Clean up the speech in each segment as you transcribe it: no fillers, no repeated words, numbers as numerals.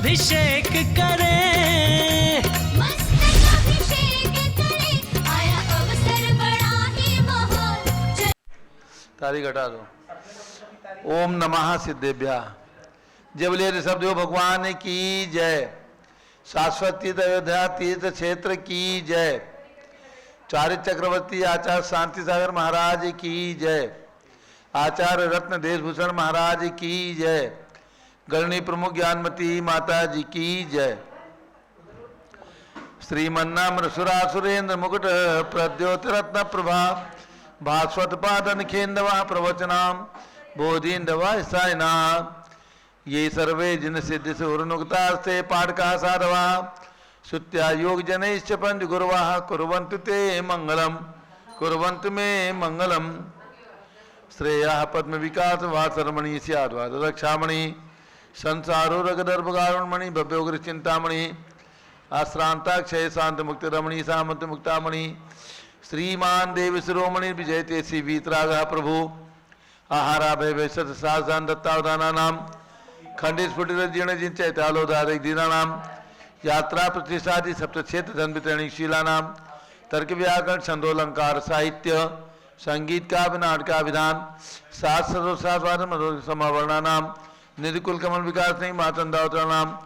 अभिषेक करें, मस्तक अभिषेक करें, आया अवसर बड़ा ही महान। तारी घटा दो। ओम नमः सिद्धेभ्या। जय बोलिए ऋषभ देव भगवान की जय। शाश्वत तीर्थ अयोध्या तीर्थ क्षेत्र की जय। चारित्र चक्रवर्ती आचार्य शांति सागर महाराज की जय। आचार्य रत्न देशभूषण महाराज की जय। गणनी प्रमुख ज्ञानमती माता जी की जय। श्रीमन्नाम सुरासुरेंद्र मुकुट प्रद्योत रत्न प्रभा भास्वत पादन खेन्दवा प्रवचनाम बोधिन्दवा सायना ये सर्वे जिन सिद्धि से उर्नुक्तास्ते पाठका साधवा सुत्या योग जनैश्च पंच गुरुवाः कुर्वन्तु ते मंगलम कुर्वन्तु मे मंगलम। श्रेयः पद्म विकास वासरमणि स्याद्वाद रक्षामणि संसारो रगदर्भगारुणमणि भव्योग्र चिंतामणि आश्रांता क्षय शांत मुक्त रमणी सामंत मुक्तामणि श्रीमान देव शिरोमणि विजयते सी वीतरागः प्रभु आहारा भय वैशत साधान दत्तावधाना नाम खंडित स्फुटित जीर्ण जिन चैतालोदारिक दीना नाम यात्रा प्रतिष्ठादि सप्त क्षेत्र धन वितरणी शीला नाम तर्क व्याकरण छंदोलंकार साहित्य संगीत का नाटक का विधान सात सदोसाद समावर्णा नाम निधिकुल कमल विकास नहीं मातंदावतरा नाम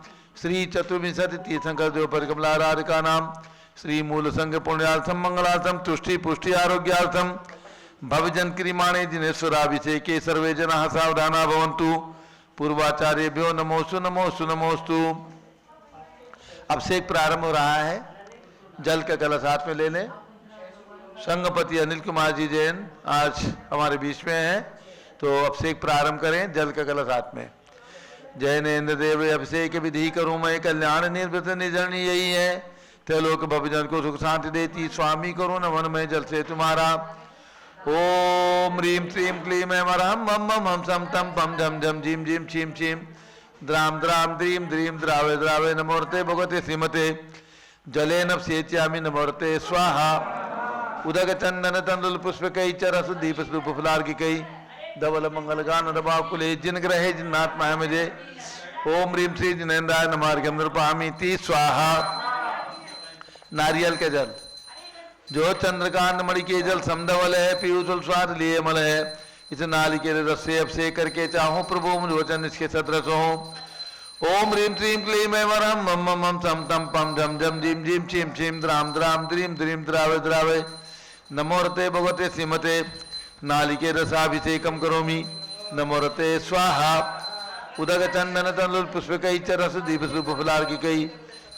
श्री चतुर्विंशति तीर्थंकर देव परिकमलाराधिका नाम श्री मूल संघ पुण्यार्थम मंगलार्थम तुष्टि पुष्टि आरोग्यार्थम भवजन क्रियमाणे जिनेश्वराभिषेके सर्वे जना सावधाना भवन्तु पूर्वाचार्यभ्यो नमोस्तु नमोस्तु नमोस्तु। अभिषेक प्रारंभ हो रहा है। जल का कलश हाथ में ले लें। संघपति अनिल कुमार जी जैन आज हमारे बीच में हैं, तो अभिषेक प्रारंभ करें। जल का कलश हाथ में। जैनेन्द्र देव अभिषेक विधि करूँ मैं कल्याण निर्वृत निजरणी यही है त्रिलोक भवजन को सुख शांति देती स्वामी करो नमन में जल से तुम्हारा। ओम ह्रीं श्रीं क्लीं ऐं वरहं मम मम हम सम तम पम झम झम झीम झीम छीम छीम द्राम द्राम द्रीं द्रीं द्रावे द्रावे नमोर्ते भगवते श्रीमते जलेन सेच्यामि नमोर्ते स्वाहा। उदक चंदन तंदुल पुष्प कई चरस दीप स्वरूप फुलार की कई धवल मंगल गान रबाव कुले जिन ग्रहे जिन्नात्मा है मुझे। ओम ह्रीं श्री जिनेन्द्राय नमार्घ्यम नृपामि ती स्वाहा। नारियल के जल जो चंद्रकांत मणि के जल समधवल है पीयूषल स्वाद लिए मल है इस नाली के रस से अभिषेक करके चाहूँ प्रभु वचन इसके सदृश हो। ओम ह्रीं श्रीं क्लीं ऐं वरहं मम मम हम सम तम पम झम झम झीम झीम छीम छीम द्राम द्राम द्रीं द्रीं द्रावे द्रावे नमोरते भगवते श्रीमते नालिके रसाभिषेकम करोमि नमोरते स्वाहा। उदक चंदन तंदुल पुष्प कई चरस दीप स्वरूप फुलार की कई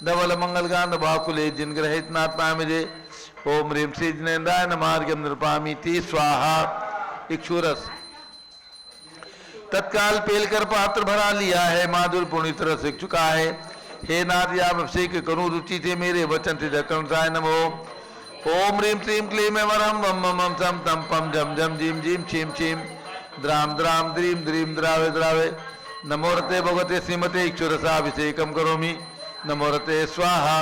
धवल मंगल गान बाकुले जिन ग्रहित नात्मा मुझे। ओम ह्रीं श्री जिनेन्द्राय नमार्घ्यम नृपामि ती स्वाहा। इक्षुरस तत्काल पेलकर पात्र भरा लिया है माधुर पुण्य रस सीख चुका है। हे नाथ या अभिषेक करूं रुचि थे मेरे वचन से जकर्णसाय नमो। ओम ह्रीं श्रीं क्लीं ऐं वरहं मम मम हम सम तम पम झम झम झीम झीम छीम छीम द्राम द्राम द्रीं द्रीं द्रावे द्रावे नमोरते भगवते श्रीमते इक्षुरसाभिषेकम करोमि नमोरते स्वाहा।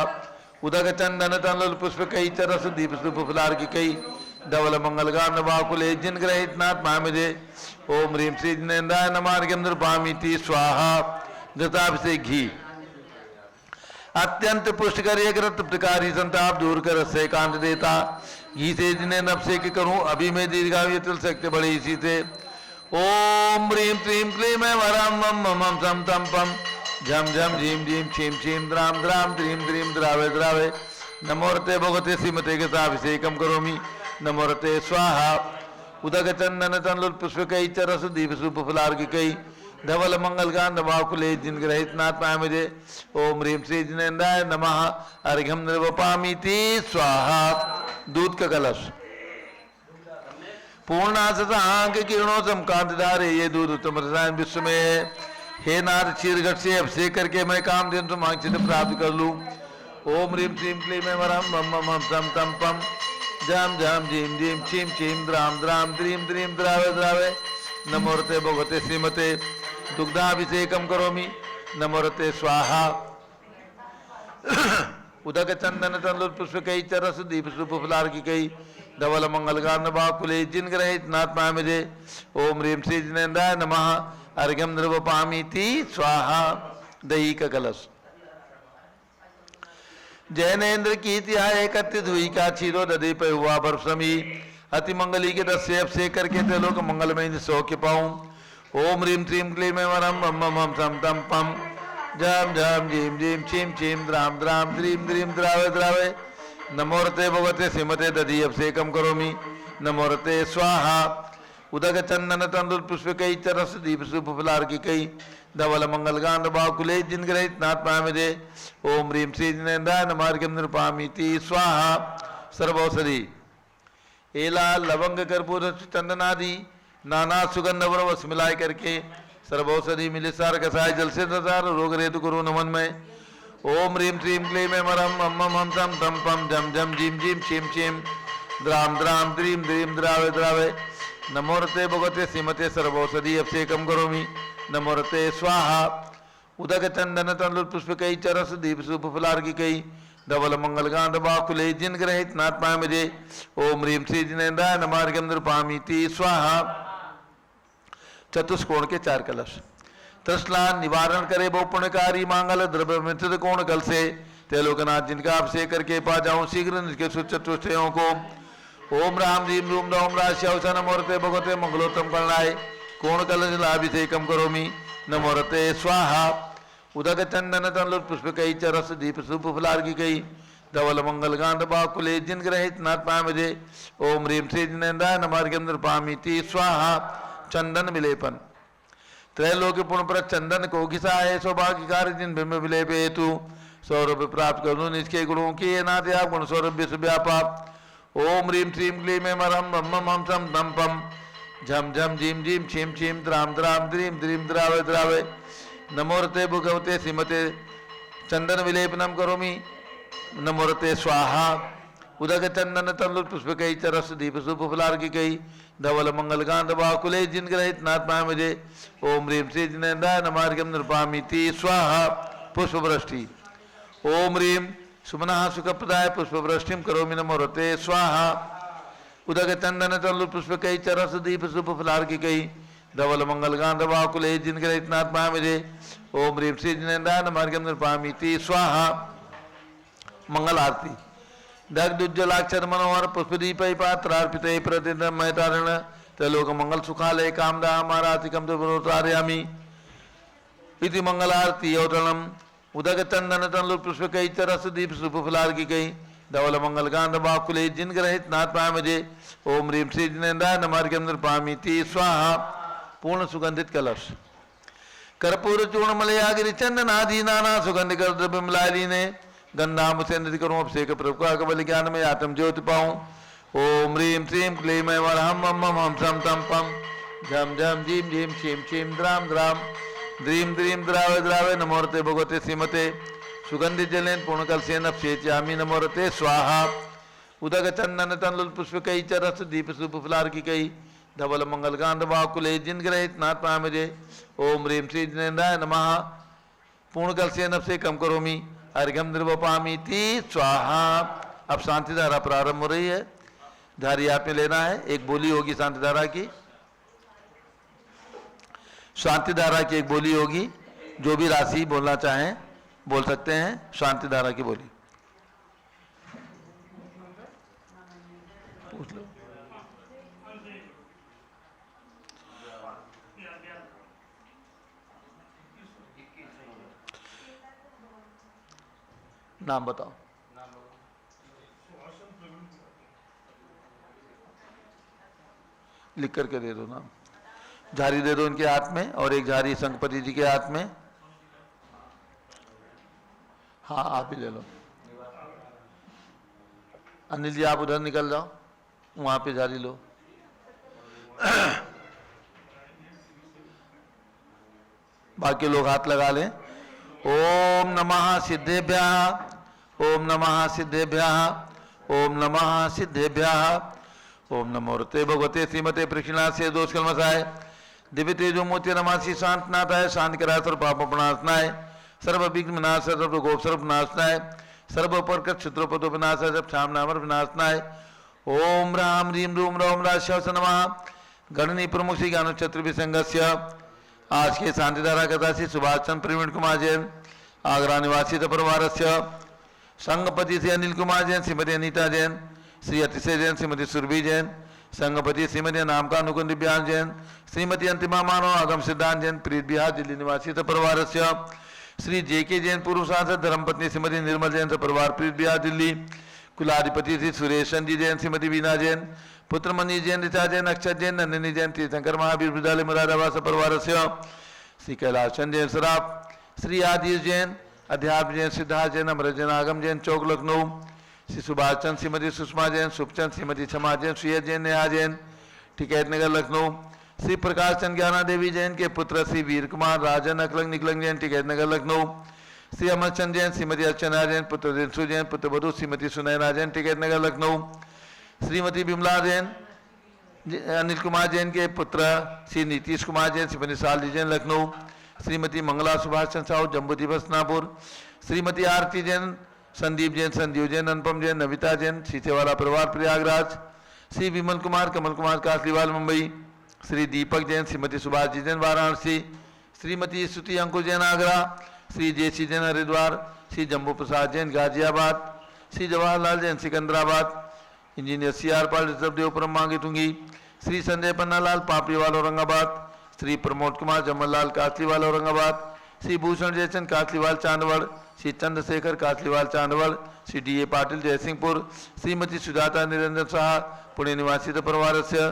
उदक चंदन तंदुल पुष्प कई चरस दीप स्वरूप फुलार की कई धवल मंगल गान बाकुले जिन ग्रहित नात्मा मुझे। ओम ह्रीं श्री जिनेन्द्राय नमार्घ्यम नृपामि ती स्वाहा। घृताभिषेक घी अत्यंत पुष्टकर एक रत्न प्रकारी संताप दूर कर से कांत देता घी से जिन्हें अभिषेक करूं अभी मैं दीर्घायु चल सकते बड़े इसी से। ओम ह्रीं श्रीं क्लीं ऐं वरहं मम मम हम सम तम पम झम झम झीम झीम छीम छीम द्राम द्राम द्रीं द्रीं द्रावे द्रावे नमोरते भगवते श्रीमते गताभिषेकम करोमि नमोरते स्वाहा। उदक चंदन तंदुल पुष्प कई चरस दीप स्वरूप फुलार की कई धवल मंगल गान बाकुले जिन ग्रहित नात्मा मुझे। ओम ह्रीं श्री जिनेन्द्राय नमः अर्घ्यम निर्वपामि ती स्वाहा। दूध का कलश पूर्णांक किरणों समकांत धारे ये दूध उत्तम रसायन विश्व में है। हे नाथ क्षीरघट से अभिषेक करके मैं काम दिन तुम आंक्षित प्राप्त कर लूं। ओम ह्रीं श्रीं क्लीं ऐं वरहं मम मम हम सम तम पम झम झम झीम झीम छीम छीम द्राम द्राम द्रीं द्रीं द्रावे द्रावे नमोरते भगवते श्रीमते दुग्धाभिषेकम करोमि नमोरते स्वाहा। उदक चंदन तंदुल पुष्प कई चरस दीप स्वरूप फुलार की कई धवल मंगल गान बाकुले जिन ग्रहित नात्मा मुझे। ओम ह्रीं श्री जिनेन्द्राय नमः अर्घ्यम नृवपामि ती स्वाहा। दही का कलश। जैनेन्द्र की त्याय कत्य धुई का छीलो दधि पे हुआ बर्फसमी अति मंगली के 10 से अब से करके ते लोग मंगलमय सौ के पाऊं। ओम ह्रीम श्रीम क्लीम वरम मम मम सम तम पम जम जम जीम जीम छीम छीम द्राम द्राम द्रीम द्रीम द्रावे द्रावे नमोरते भगवते सिमते दधि अब से कम करोमि नमोरते स्वाहा उदक चंदन तंदुल पुष्प कई चरस दीप सुप फलार की कई धवल मंगल गांध बाकुले जिन ग्रहित नाथ पामिदे ओम ह्रीम श्री जिनेन्द्राय नमार्गम निरुपामीति स्वाहा। सर्वौषधि एला लवंग कर्पूर चंदनादि नाना सुगंध वरवस मिलाए करके सर्वौषधि मिले सार कसाय जल से तसार रोग रेतु गुरु नमन में। ओम ह्रीम श्रीम क्लीम मरम मम मम तम तम पम जम जम जीम जीम छीम छीम द्राम द्राम द्रीम द्रीम द्रावे द्रावे नमोरते भगवते सिमते सर्वौषधि अब से कम करोमि नमोरते स्वाहा उदक चंदन तंदुल पुष्प कई चरस दीप सुप फलार की कई धवल मंगल गांध बाकुले जिन ग्रहित नाथ पाए मुझे ओम ह्रीम श्री जिनेन्द्राय नमार्गम निरुपामीति स्वाहा। चतुष्कोण के 4 कलश। तृष्णा निवारण करे बहु पुण्यकारी मांगल द्रव्य मित्र कोण कल से तेलोकनाथ जिनका अभिषेक करके पा जाऊं शीघ्र निष्के चतुष्टयों को। ओम राम रीम रूम नोम राश्यवसा नमोरते भगवते मंगलोत्तम करणाय कोण कलश लाभिषेकम करोमि नमोरते स्वाहा उदक चंदन तंदुल पुष्प कई चरस दीप सुप फलार की कई धवल मंगल गांध बाकुले जिन ग्रहित नाथ पाए मुझे ओम ह्रीम श्री जिनेन्द्राय नमार्गम निरुपामीति स्वाहा। चंदन विलेपन त्रैलोक्य पुण्य पर चंदन को घिसाए सौभाग्य कार्य जिन बिंब विलेप हेतु सौरभ प्राप्त करूं निष्के गुणों की नाथ आप गुण सौरभ विश्व व्यापा। ओम ह्रीम श्रीम क्लीम मरम मम मम सम तम पम झम झम झीम झीम छीम छीम द्राम द्राम द्रीम द्रीम द्रावे द्रावे नमोरते भगवते सिमते चंदन विलेपनम करोमि नमोरते स्वाहा उदक चंदन तंदुल पुष्प कई चरस दीप सुप फलार की कई धवल मंगल गांध बाकुले जिन ग्रहित नाथ पाए मुझे ओम ह्रीम श्री जिनेन्द्राय नमार्गम निरुपामीति स्वाहा। पुष्प वृष्टि ओम ह्रीम सुमनः सुखप्रदाय पुष्प वृष्टिम करोमि नमोरते स्वाहा उदक चंदन तंदुल पुष्प कई चरस दीप सुप फलार की कई धवल मंगल गांध बाकुले जिन ग्रहित नाथ पाए मुझे ओम ह्रीम श्री जिनेन्द्राय नमार्गम निरुपामीति स्वाहा। मंगल आरती दग्धुज्जलाक्षर मनोहर पुष्पदीप पात्रार्पित प्रतिदमयतारण त्रैलोक मंगल सुखालय कामदा मारातिकम दुर्वतारयामि इति मंगल आरती अवतरणम उदक चंदन तंदुल पुष्प कई चरस दीप सुप फलार की कई धवल मंगल गांध बाकुले जिन ग्रहित नाथ पाए मुझे ओम ह्रीम श्री जिनेन्द्राय नमार्गम निरुपामीति स्वाहा। पूर्ण सुगंधित कलश कर्पूर चूर्ण मलयागिरि चंदनादि नाना सुगंध कर द्रव्य मिलाली ने गंधाम से नृत्य करूं अभिषेक प्रभुका कबल ज्ञान में आत्म ज्योति पाऊं। ओम ह्रीम श्रीम क्लीम वरहम मम मम सम तम पम झम झम झीम झीम छीम छीम द्राम द्राम द्रीम द्रीम द्रावे द्रावे नमोरते भगवते सिमते सुगंधित जलेन पूर्ण कलसेन अभिषेच्यामि नमोरते स्वाहा उदक चंदन तंदुल पुष्प कई चरस दीप सुप फलार की कई धवल मंगल गांध बाकुले जिन ग्रहित नाथ पाए मुझे ओम ह्रीम श्री जिनेन्द्राय नमः पूर्ण कलसेन से कम करोमि अर्घ्यम निरुपामीति स्वाहा। अब शांति धारा प्रारंभ हो रही है। धारी आपने लेना है। एक बोली होगी शांति धारा की। शांति धारा की एक बोली होगी। जो भी राशि बोलना चाहें बोल सकते हैं। शांति धारा की बोली पूछ लो। नाम बताओ। लिख करके दे दो नाम। झारी दे दो इनके हाथ में और एक झारी संगपति जी के हाथ में। हाँ आप ही ले लो। अनिल जी आप उधर निकल जाओ, वहां पे झारी लो। बाकी लोग हाथ लगा लें। ओम नमः सिद्धेभ्यः ओम नमः सिद्धेभ्यः ओम नमः सिद्धेभ्यः ओम नमोरते भगवते श्रीमते प्रक्षिणास्य दोष कलमसाय दिव्य तेजो मोती नमासी शांतनाथाय शांति कराय सर्व पाप प्रणाशनाय सर्व विघ्न विनाशाय सर्व गोप सर्व विनाशनाय सर्व परकट क्षत्रोपतो विनाशाय सब शाम नामर विनाशनाय ओम राम ह्रीम रूम रोम राश्यवस नमः गणनी प्रमुख श्री ज्ञान चतुर्विसंगस्य आज के शांतिधारा कथा श्री सुभाष चंद्र प्रवीण कुमार जैन आगरा निवासी परिवार से संघपति श्री अनिल कुमार जैन, श्रीमती अनीता जैन, श्री अतिशय जैन, श्रीमती सुरभि जैन, संघपति श्रीमती नामका नुकुंद दिव्यांग जैन, श्रीमती अंतिमा मानव, आगम सिद्धांत जैन, प्रीत बिहार दिल्ली निवासी परिवार से श्री जेके जैन, पूर्व सांसद, धर्मपत्नी श्रीमती निर्मल जैन परिवार, प्रीत बिहार दिल्ली, कुलाधिपति श्री सुरेश जी जैन, श्रीमती बीना जैन, पुत्र मनीष जैन, ऋचा जैन, अक्षय जैन, नंदिनी जैन, तीर्थंकर महावीर विद्यालय मुरादाबाद परिवार से श्री कैलाश चंद जैन सराफ, श्री आदिश जैन, अध्यात्म जैन, सिद्धार्थ जैन, अमृत जैन, आगम जैन, चौक लखनऊ, श्री सुभाष चंद, श्रीमती सुषमा जैन, सुखचंद, श्रीमती क्षमा जैन, सुयत जैन, नेहा जैन, टिकैत नगर लखनऊ, श्री प्रकाश चंद ज्ञाना देवी जैन के पुत्र श्री वीर कुमार राजन अकलंग निकलंग जैन, टिकैत नगर लखनऊ, श्री अमर चंद जैन, श्रीमती अर्चना जैन, पुत्र दिनसु जैन, पुत्र वधु श्रीमती सुनैना जैन, टिकैत नगर लखनऊ, श्रीमती बिमला जैन, अनिल कुमार जैन के पुत्र श्री नीतीश कुमार जैन, श्रीमती सालजी जैन, लखनऊ, श्रीमती मंगला सुभाष चंद्र साहू, जम्बू दिवस नागपुर, श्रीमती आरती जैन, संदीप जैन, संजीव जैन, अनुपम जैन, नविता जैन, सीतेवाला परिवार Prayagraj, Shri Vimal Kumar, Kamal Kumar Kasliwal Mumbai, Shri Deepak Jain, Shrimati Subhash ji Jain Varanasi, Shrimati Stuti Ankush Jain Agra, Shri JC Jain Haridwar, Shri Jambu Prasad Jain Ghaziabad, Shri Jawaharlal Jain Secunderabad, engineer C R Pal Rishabhdevpuram Mangi Tungi, Shri Sanjay Pannalal Papdiwal Aurangabad, Shri Pramod Kumar Jamallal Kasliwal Aurangabad, Shri Bhushan Jaichand Kasliwal Chandwad, Shri Chandrashekhar Kasliwal Chandwad, Shri D A Patil Jaysingpur, Shrimati Sujata Niranjan Shah Pune निवासी परिवार से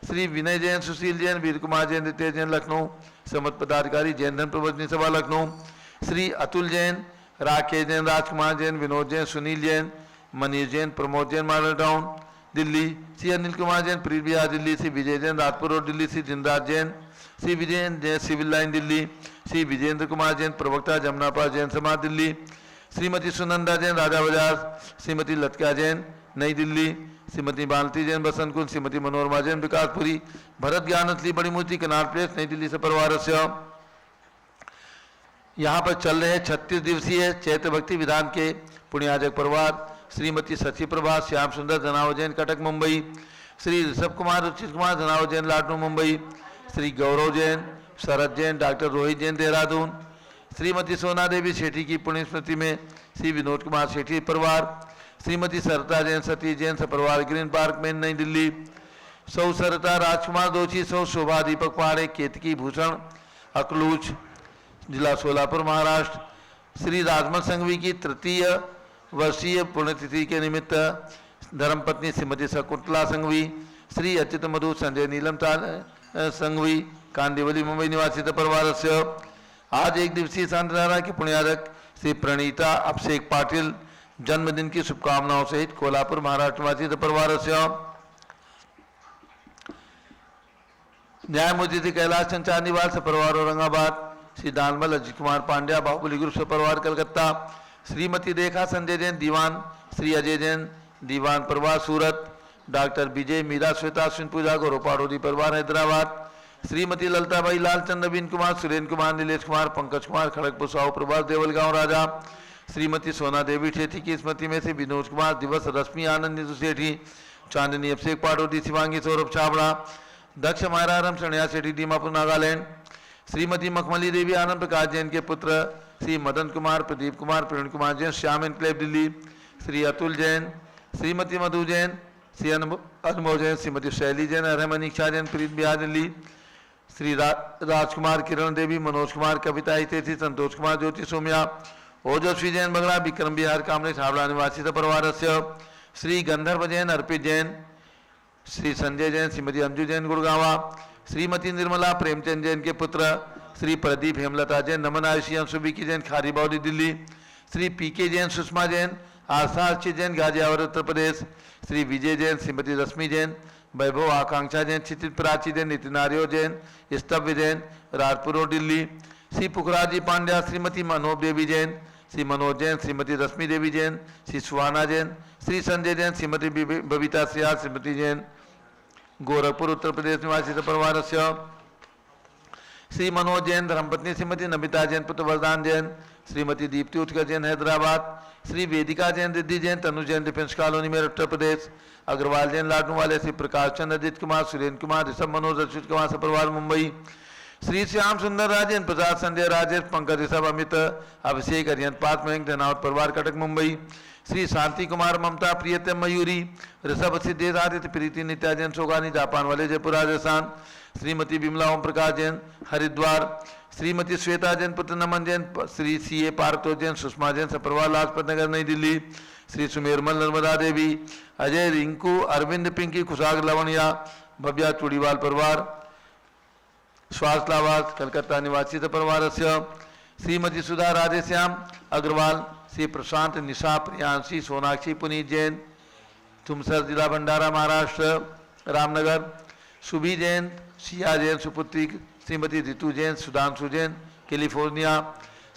श्री विनय जैन, सुशील जैन, वीर कुमार जैन, रितेश जैन, लखनऊ, समत पदाधिकारी जैन धन प्रबोधनी सभा लखनऊ, श्री अतुल जैन, राकेश जैन, राजकुमार जैन, विनोद जैन, सुनील जैन, मनीष जैन, प्रमोद जैन, मॉडल टाउन दिल्ली, श्री अनिल कुमार जैन, प्रीत Bihar Delhi, Shri Vijay Jain, Rajpur road Delhi, Shri Jinraj Jain, Shri Vijay Jain, civil line Delhi, Shri Vijendra Kumar Jain, प्रवक्ता जमुनापाल जैन समाज दिल्ली, श्रीमती सुनंदा जैन, राजा बाजार, श्रीमती लटका जैन, नई दिल्ली, श्रीमती बालती जैन, बसंत कुंज, श्रीमती मनोरमा जैन, विकासपुरी, भरत ज्ञानश्री बड़ी मूर्ति, कनाट प्लेस, नई दिल्ली से परिवार से यहाँ पर चल रहे 36 दिवसीय चैत्र भक्ति विधान के पुण्याजक परिवार, श्रीमती सची प्रभा, श्याम सुंदर धनाव जैन, कटक मुंबई, श्री ऋषभ कुमार, रुचित कुमार धनाव जैन, लाडनू मुंबई, श्री गौरव जैन, शरद जैन, डॉक्टर रोहित जैन, देहरादून, श्रीमती सोना देवी सेठी की पुण्य स्मृति में श्री विनोद कुमार सेठी परिवार, श्रीमती सरता जैन, सतीश जैन परिवार, ग्रीन पार्क में, नई दिल्ली, सौ सरता राजकुमार दोषी, सौ शोभा दीपक पहाड़े, केतकी भूषण अकलूज, जिला सोलापुर महाराष्ट्र, श्री राजमल संघवी की तृतीय वर्षीय पुण्यतिथि के निमित्त धर्मपत्नी श्रीमती शकुंतला संघवी, श्री अच्युत मधु संजय नीलम संघवी, कांदिवली मुंबई निवासी परिवार से आज एक दिवसीय शांतिधारा के पुण्याजक श्री प्रणीता अभिषेक पाटिल जन्मदिन की शुभकामनाओं सहित कोल्हापुर महाराष्ट्र निवासी परिवार से न्यायमूर्ति श्री कैलाश चंद चांदीवाल से परिवार औरंगाबाद, श्री दानमल अजित कुमार पांड्या बाहुबली ग्रुप से परिवार कलकत्ता, श्रीमती रेखा संजय जैन दीवान, श्री अजय जैन दीवान परिवार सूरत, डॉक्टर विजय मीरा श्वेता अश्विन पूजा गौरवपाड़ोदी परिवार हैदराबाद, श्रीमती ललताबाई लालचंद नवीन कुमार, सुरेंद्र कुमार, नीलेश कुमार, पंकज कुमार, खड़गपुर साहू प्रभास देवलगांव राजा, श्रीमती सोना देवी ठेठी की स्मृति में से विनोद कुमार दिवस, रश्मि आनंद नीतू सेठी, चांदनी अभिषेक पाड़ोदी, शिवांगी सौरभ छाबड़ा, दक्ष मायरारम सणिया सेठी दीमापुर नागालैंड, श्रीमती मखमली देवी आनंद प्रकाश जैन के पुत्र श्री मदन कुमार, प्रदीप कुमार, प्रवीण कुमार जैन, श्याम एनक्लेव दिल्ली, श्री अतुल जैन, श्रीमती मधु जैन, श्री अनमोल जैन, श्रीमती शैली जैन, अरहमनीक्षा जैन, प्रीत बिहार दिल्ली, श्री राजकुमार, किरण देवी, मनोज कुमार, कविता हितेशी, संतोष कुमार, ज्योति सोम्या, ओजस्वी जैन बगड़ा, विक्रम बिहार कामरेज हावड़ा निवासी परिवार से श्री गंधर्व जैन, अर्पित जैन, श्री संजय जैन, श्रीमती अंजू जैन गुड़गावा, श्रीमती निर्मला प्रेमचंद जैन के पुत्र श्री प्रदीप हेमलता जैन, नमन आयुषी अंशुबिकी जैन, खारी बाउली दिल्ली, श्री पीके जैन, सुषमा जैन, आशा अर्चित जैन, गाजियाबाद उत्तर प्रदेश, श्री विजय जैन, श्रीमती रश्मि जैन, वैभव आकांक्षा जैन, क्षितिज प्राची जैन, नितिन आर्यो जैन, स्तव्य जैन, राजपुर रोड दिल्ली, श्री पुखराजी पांड्या, श्रीमती मनोज देवी जैन, श्री मनोज जैन, श्रीमती रश्मि देवी जैन, श्री सुहाना जैन, श्री संजय जैन, श्रीमती बबीता सियाल, श्रीमती जैन, गोरखपुर उत्तर प्रदेश निवासी परिवार से श्री मनोज जैन, धर्मपत्नी श्रीमती नमिता जैन, पुत्र वरदान जैन, श्रीमती दीप्ति उत्कर जैन हैदराबाद, श्री वेदिका जैन, रिद्धि जैन, तनु जैन, डिफेंस कॉलोनी में उत्तर प्रदेश, अग्रवाल जैन, लाडनू वाले, श्री प्रकाश चंद्र, अजित कुमार, सुरेंद्र कुमार, ऋषभ मनोज, अच्युत कुमार परिवार मुंबई, श्री श्याम सुंदर राजेंद्र प्रसाद संजय राजेश पंकज ऋषभ अमित अभिषेक अरियंत पात मयंक धनावत परिवार कटक मुंबई। श्री शांति कुमार ममता प्रियतम मयूरी ऋषभ सिद्धेश आदित्य प्रीति नित्या जैन सोगानी जापान वाले जयपुर राजस्थान। श्रीमती बिमला ओम प्रकाश जैन हरिद्वार। श्रीमती श्वेता जैन पुत्र नमन जैन श्री सी ए पार्वतो जैन सुषमा जैन सपरवार लाजपत नगर नई दिल्ली। श्री सुमेरमल नर्मदा देवी अजय रिंकू अरविंद पिंकी कुशाग लवणिया भव्या चूड़ीवाल परिवार स्वास्थ्यवास कलकत्ता निवासी परिवार से। श्रीमती सुधा राधेश्याम अग्रवाल श्री प्रशांत निशा प्रियांशी सोनाक्षी पुनीत जैन तुमसर जिला भंडारा महाराष्ट्र रामनगर। सुभी जैन सिया जैन सुपुत्री श्रीमती ऋतु जैन सुधांशु जैन कैलिफोर्निया।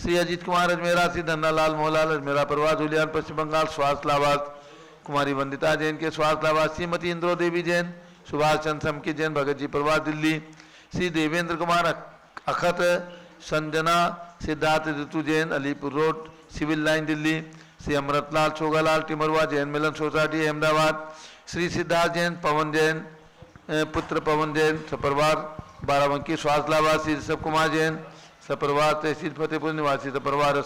श्री अजीत कुमार अजमेरा श्री धन्नालाल मोहलाल अजमेरा परिवार धुलियान पश्चिम बंगाल स्वास्थ्य लाभार्थ। कुमारी वंदिता जैन के स्वास्थ्य लाभार्थ। श्रीमती इंद्रो देवी जैन सुभाष चंद्र समकी जैन भगत जी परिवार Delhi. Shri Devendra Kumar Akhat Sanjana Siddharth Ritu Jain Alipur road civil line Delhi. Shri Amritlal Chhogalal Timarwa Jain Milan society Ahmedabad. Shri Siddharth Jain Pawan Jain पुत्र पवन जैन सपरिवार बाराबंकी स्वास्थ्य लाभार्थ। श्री ऋषभ कुमार जैन सपरिवार तहसील फतेहपुर निवासी सपरिवार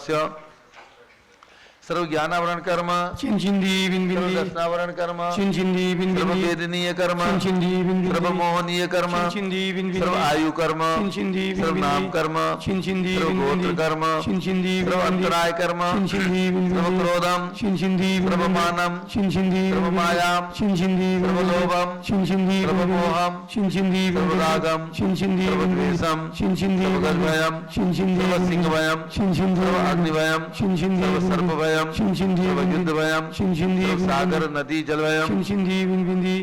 सर्व ज्ञानावरण कर्म चिंचिंदी बिंबिंदी दर्शनावरण कर्म चिंचिंदी सर्व बिंबिंदी वेदनीय कर्म चिंचिंदी बिंबिंदी सर्व मोहनीय कर्म चिंचिंदी बिंबिंदी सर्व आयु कर्म चिंचिंदी सर्व बिंबिंदी नाम कर्म चिंचिंदी सर्व बिंबिंदी गोत्र कर्म चिंचिंदी सर्व बिंबिंदी अंतराय कर्म चिंचिंदी सर्व बिंबिंदी क्रोधम चिंचिंदी सर्व बिंबिंदी मानम चिंचिंदी सर्व बिंबिंदी मायाम चिंचिंदी सर्व बिंबिंदी लोभम चिंचिंदी सर्व बिंबिंदी मोहम चिंचिंदी सर्व बिंबिंदी रागम चिंचिंदी सर्व बिंबिंदी द्वेषम चिंचिंदी सर्व बिंबिंदी गर्भयम चिंचिंदी सर्व बिंबिंदी सिंहभयम चिंचिंदी सर्व बिंबिंदी अग्निभयम चिंचिंदी सर्व बिंबिंदी सर्पभयम चिंचिंदी सर्व बिंबिंदी युद्धभयम चिंचिंदी सर्व सागर नदी जलभयम चिंचिंदी बिंबिंदी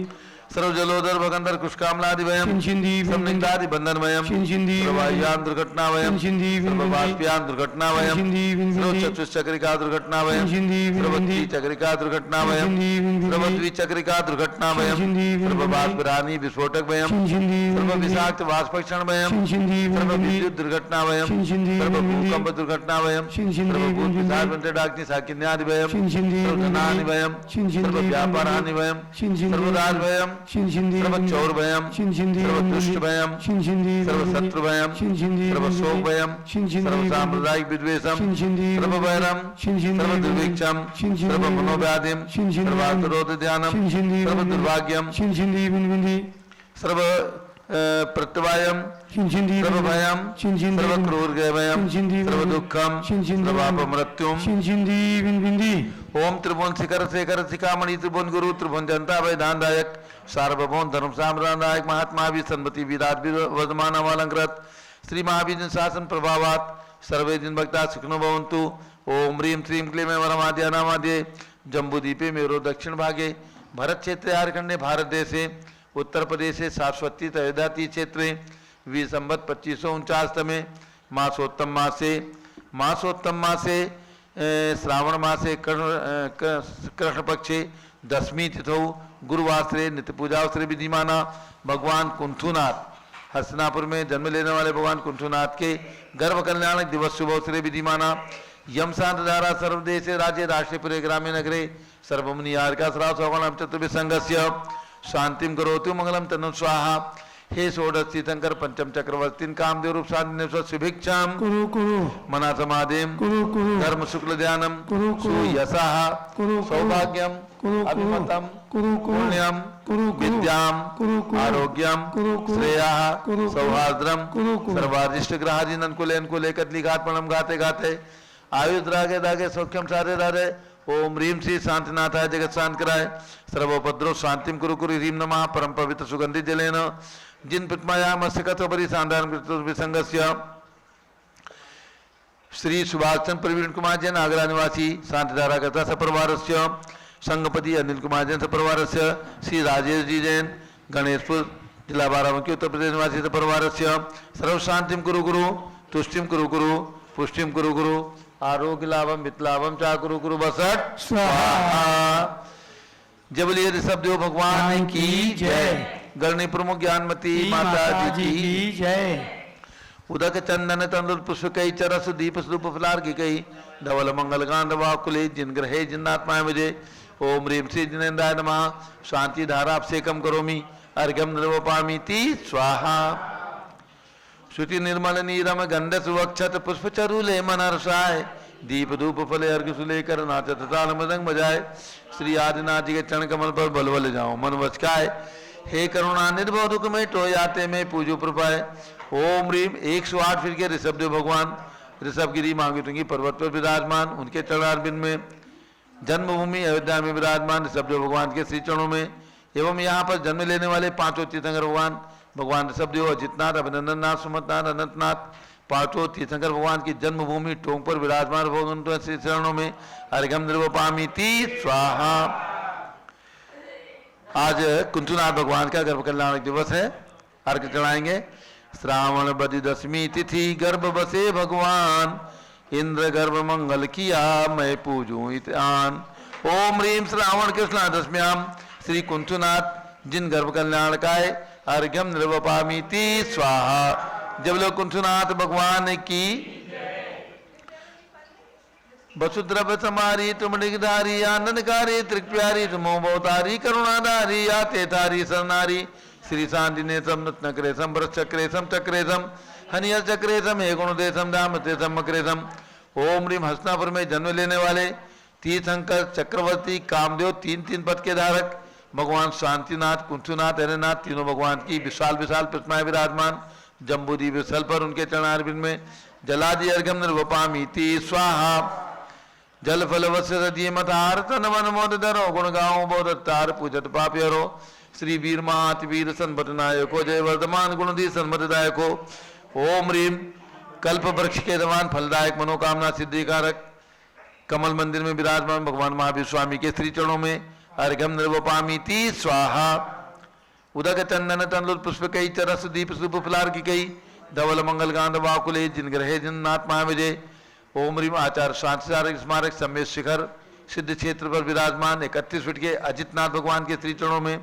सर्व जलोदर भगंदर कुष्कामलादिभयम चिंचिंदी सर्व बिंबिंदी निंदादि बंधनभयम चिंचिंदी सर्व वायुयान दुर्घटनाभयम चिंचिंदी सर्व बिंबिंदी बाष्पयान दुर्घटनाभयम चिंचिंदी सर्व बिंबिंदी चतुष्चक्रिका दुर्घटनाभयम चिंचिंदी सर्व बिंबिंदी द्विचक्रिका दुर्घटनाभयम चिंचिंदी सर्व बिंबिंदी द्विचक्रिका दुर्घटनाभयम चिंचिंदी सर्व बिंबिंदी बाष्परानी विस्फोटकभयम चिंचिंदी सर्व बिंबिंदी विषाक्त वाष्पक्षणभयम चिंचिंदी सर्व बिंबिंदी विद्युत दुर्घटनाभयम चिंचिंदी सर्व बिंबिंदी भूकंप दुर्घटनाभयम चिंचिंदी सर्व भूत बिंबिंदी पिशाच वंटडाग्नि साकिन्यादिभयम चिंचिंदी सर्व बिंबिंदी धनानिभयम चिंचिंदी सर्व व्यापारानिभयम चिंचिंदी सर्व राजभयम चिंचिंदी सर्व चौरभयम चिंचिंदी सर्व बिंबिंदी दुष्टभयम चिंचिंदी सर्व बिंबिंदी शत्रुभयम चिंचिंदी सर्व बिंबिंदी शोकभयम चिंचिंदी सर्व बिंबिंदी साम्प्रदायिक विद्वेषम चिंचिंदी सर्व वैरम चिंचिंदी सर्व बिंबिंदी दुर्भिक्षम चिंचिंदी सर्व बिंबिंदी मनोव्याधिम चिंचिंदी सर्व बिंबिंदी आतुरोध ध्यानम चिंचिंदी सर्व बिंबिंदी दुर्भाग्यम चिंचिंदी बिंबिंदी सर्व प्रत्यवायम चिंचिंदी सर्व बिंबिंदी भयम चिंचिंदी सर्व बिंबिंदी क्रूरगयम चिंचिंदी सर्व बिंबिंदी दुःखम चिंचिंदी सर्व बिंबिंदी अपमृत्युम चिंचिंदी बिंबिंदी ओम त्रिभुवन शिखर शेखर शिखामणि त्रिभुवन गुरु त्रिभुवन जनता वैधानदायक सार्वभौम धर्म साम्राज्यनायक महात्मा भी सन्मति विराट वर्धमान अलंकृत श्री महावीर शासन प्रभावात सर्वे दिन भक्ता सुखनो भवन्तु। ओम ह्रीं श्रीं क्लीं वरमाद्य नामाद्ये जम्बूद्वीपे मेरो दक्षिण भागे भरत क्षेत्र झारखंडे भारत देशे उत्तर प्रदेशे शाश्वती तयदाती क्षेत्रे वी संवत 2549 तमे मासोत्तम मासे श्रावण मासे कृष्ण पक्षे दशमी तिथौ गुरुवासरे नित्य पूजावसरे विधिमाना भगवान कुंठुनाथ हसनापुर में जन्म लेने वाले भगवान कुंठुनाथ के गर्भ कल्याणक दिवस शुभ अवसरे विधिमाना यम शांत धारा सर्वदेशे राज्य राष्ट्रपुरे ग्रामे नगरे सर्वमुनि यारिका श्राव सौगणम चतुर्विसंगस्य शांतिम करोतु मंगलम तनु स्वाहा। हे षोडश तीर्थंकर पंचम चक्रवर्तीन कामदेव रूप शांति सुभिक्षाम कुरु कुरु मना समाधिम कुरु कुरु धर्म शुक्ल ध्यानम कुरु कुरु यशः कुरु सौभाग्यम कुरु अभिमतम कुरु कुरु पुण्यम कुरु विद्याम कुरु कुरु आरोग्यम कुरु कुरु श्रेयः कुरु सौहार्द्रम कुरु कुरु सर्वादिष्ट ग्रहादीन अनुकूले अनुकूले कतली घातपणम घाते घाते आयुध रागे दागे सौख्यम सारे दारे ओम ह्रीं श्री शांतिनाथाय जगत शांत कराय सर्वोपद्रव शांतिम कुरु कुरु ह्रीं नमः परम पवित्र सुगंधित जलेन जिन प्रतिमाया मत्स्यकथोपरि सांधान विसंगस्य श्री सुभाषचंद्र प्रवीण कुमार जैन आगरा निवासी शांतिधारा कथा सपरिवारस्य संगपति अनिल कुमार जैन सपरिवारस्य श्री राजेश जी जैन गणेशपुर जिला बाराबंकी उत्तर प्रदेश निवासी सपरिवारस्य सर्व शांतिम कुरु गुरु तुष्टिम कुरु गुरु पुष्टिम कुरु गुरु आरोग्य लाभम मितलाभम चा कुरु गुरु बसट स्वाहा। जब लिए ऋषभ देव भगवान की जय। गणनी प्रमुख ज्ञानमती माता जी की जय। उदक चंदन तंदुल पुष्प कई चरस दीप स्वरूप फलार की कई धवल मंगल गांध वाकुले जिन ग्रहे जिन्नात्माएं मुझे ओम ह्रीं श्री जिनेन्द्राय नमः शांति धारा अभिषेकम करोमि अर्घ्यम निर्वपामि ती स्वाहा। श्रुति निर्मल नीरम गंध सुवक्षत पुष्प चरूले मन हर्षाय दीप धूप फले अर्घ सुलेकर नाचत ताल मृदंग बजाए। श्री आदिनाथ जी के चरण कमल पर बल बल जाओ मन वचकाए। हे करुणा निर्भव दुख में टो जाते में पूजो प्रपाए। ओम रीम 108 फिर के ऋषभदेव भगवान ऋषभगिरी मांगी पर्वत पर विराजमान उनके चरणारविंद में जन्मभूमि अयोध्या में विराजमान ऋषभदेव भगवान के श्री चरणों में एवं यहाँ पर जन्म लेने वाले पांचों तीर्थंकर भगवान भगवान ऋषभदेव अजितनाथ अभिनंदननाथ सुमतनाथ अनंतनाथ पांचों तीर्थंकर भगवान की जन्मभूमि टोंक पर विराजमान भगवान श्री चरणों में अर्घ्यम निर्वपामीति स्वाहा। आज कुंतुनाथ भगवान का गर्भ कल्याण दिवस है। अर्घ चढ़ाएंगे। श्रावण बदी दशमी तिथि गर्भ बसे भगवान इंद्र गर्भ मंगल किया मैं पूजूं इतान। ओम ह्रीम श्रावण कृष्णा दशम्याम श्री कुंतुनाथ जिन गर्भ कल्याण काय अर्घ्यम निर्वपामीति स्वाहा। जब लोग कुंतुनाथ भगवान की वसुद्रव समारी तुम निगधारी आनंदकारी त्रिप्यारी तुमो बहुतारी करुणाधारी आते तारी सरनारी श्री शांति नेसम नक्रेशम वृक्षक्रेशम चक्रेशम हनियर चक्रेशम हे गुणदेशम दामतेशम मक्रेशम। ओम ह्रीम हस्तिनापुर में जन्म लेने वाले तीर्थंकर चक्रवर्ती कामदेव तीन तीन पद के धारक भगवान शांतिनाथ कुंतुनाथ हरिनाथ तीनों भगवान की विशाल विशाल प्रतिमाएं विराजमान जम्बूद्वीप स्थल पर उनके चरणारविंद में जलादि अर्घ्यम निर्वपामीति स्वाहा। जल फल वत्सदीय मतार तन मन मोद धरो गुण गाओ बोधतार पूजत पाप्यरो श्री वीर महात वीर संपत नायको जय वर्धमान गुणधी संपदायको। ओम ह्रीम कल्प वृक्ष के दमान फलदायक मनोकामना सिद्धिकारक कमल मंदिर में विराजमान भगवान महावीर स्वामी के श्री चरणों में अर्घ्यम निर्वपामीति स्वाहा। उदक चंदन तंदुल पुष्प कई चरस दीप सुप फुलार की कई धवल मंगल गांध वाकुले जिन ग्रहे जिन नाथ महाविजय। ओम ह्रीम आचार्य शांति स्मारक सम्मेत शिखर सिद्ध क्षेत्र पर विराजमान 31 फीट के अजितनाथ भगवान के श्री चरणों में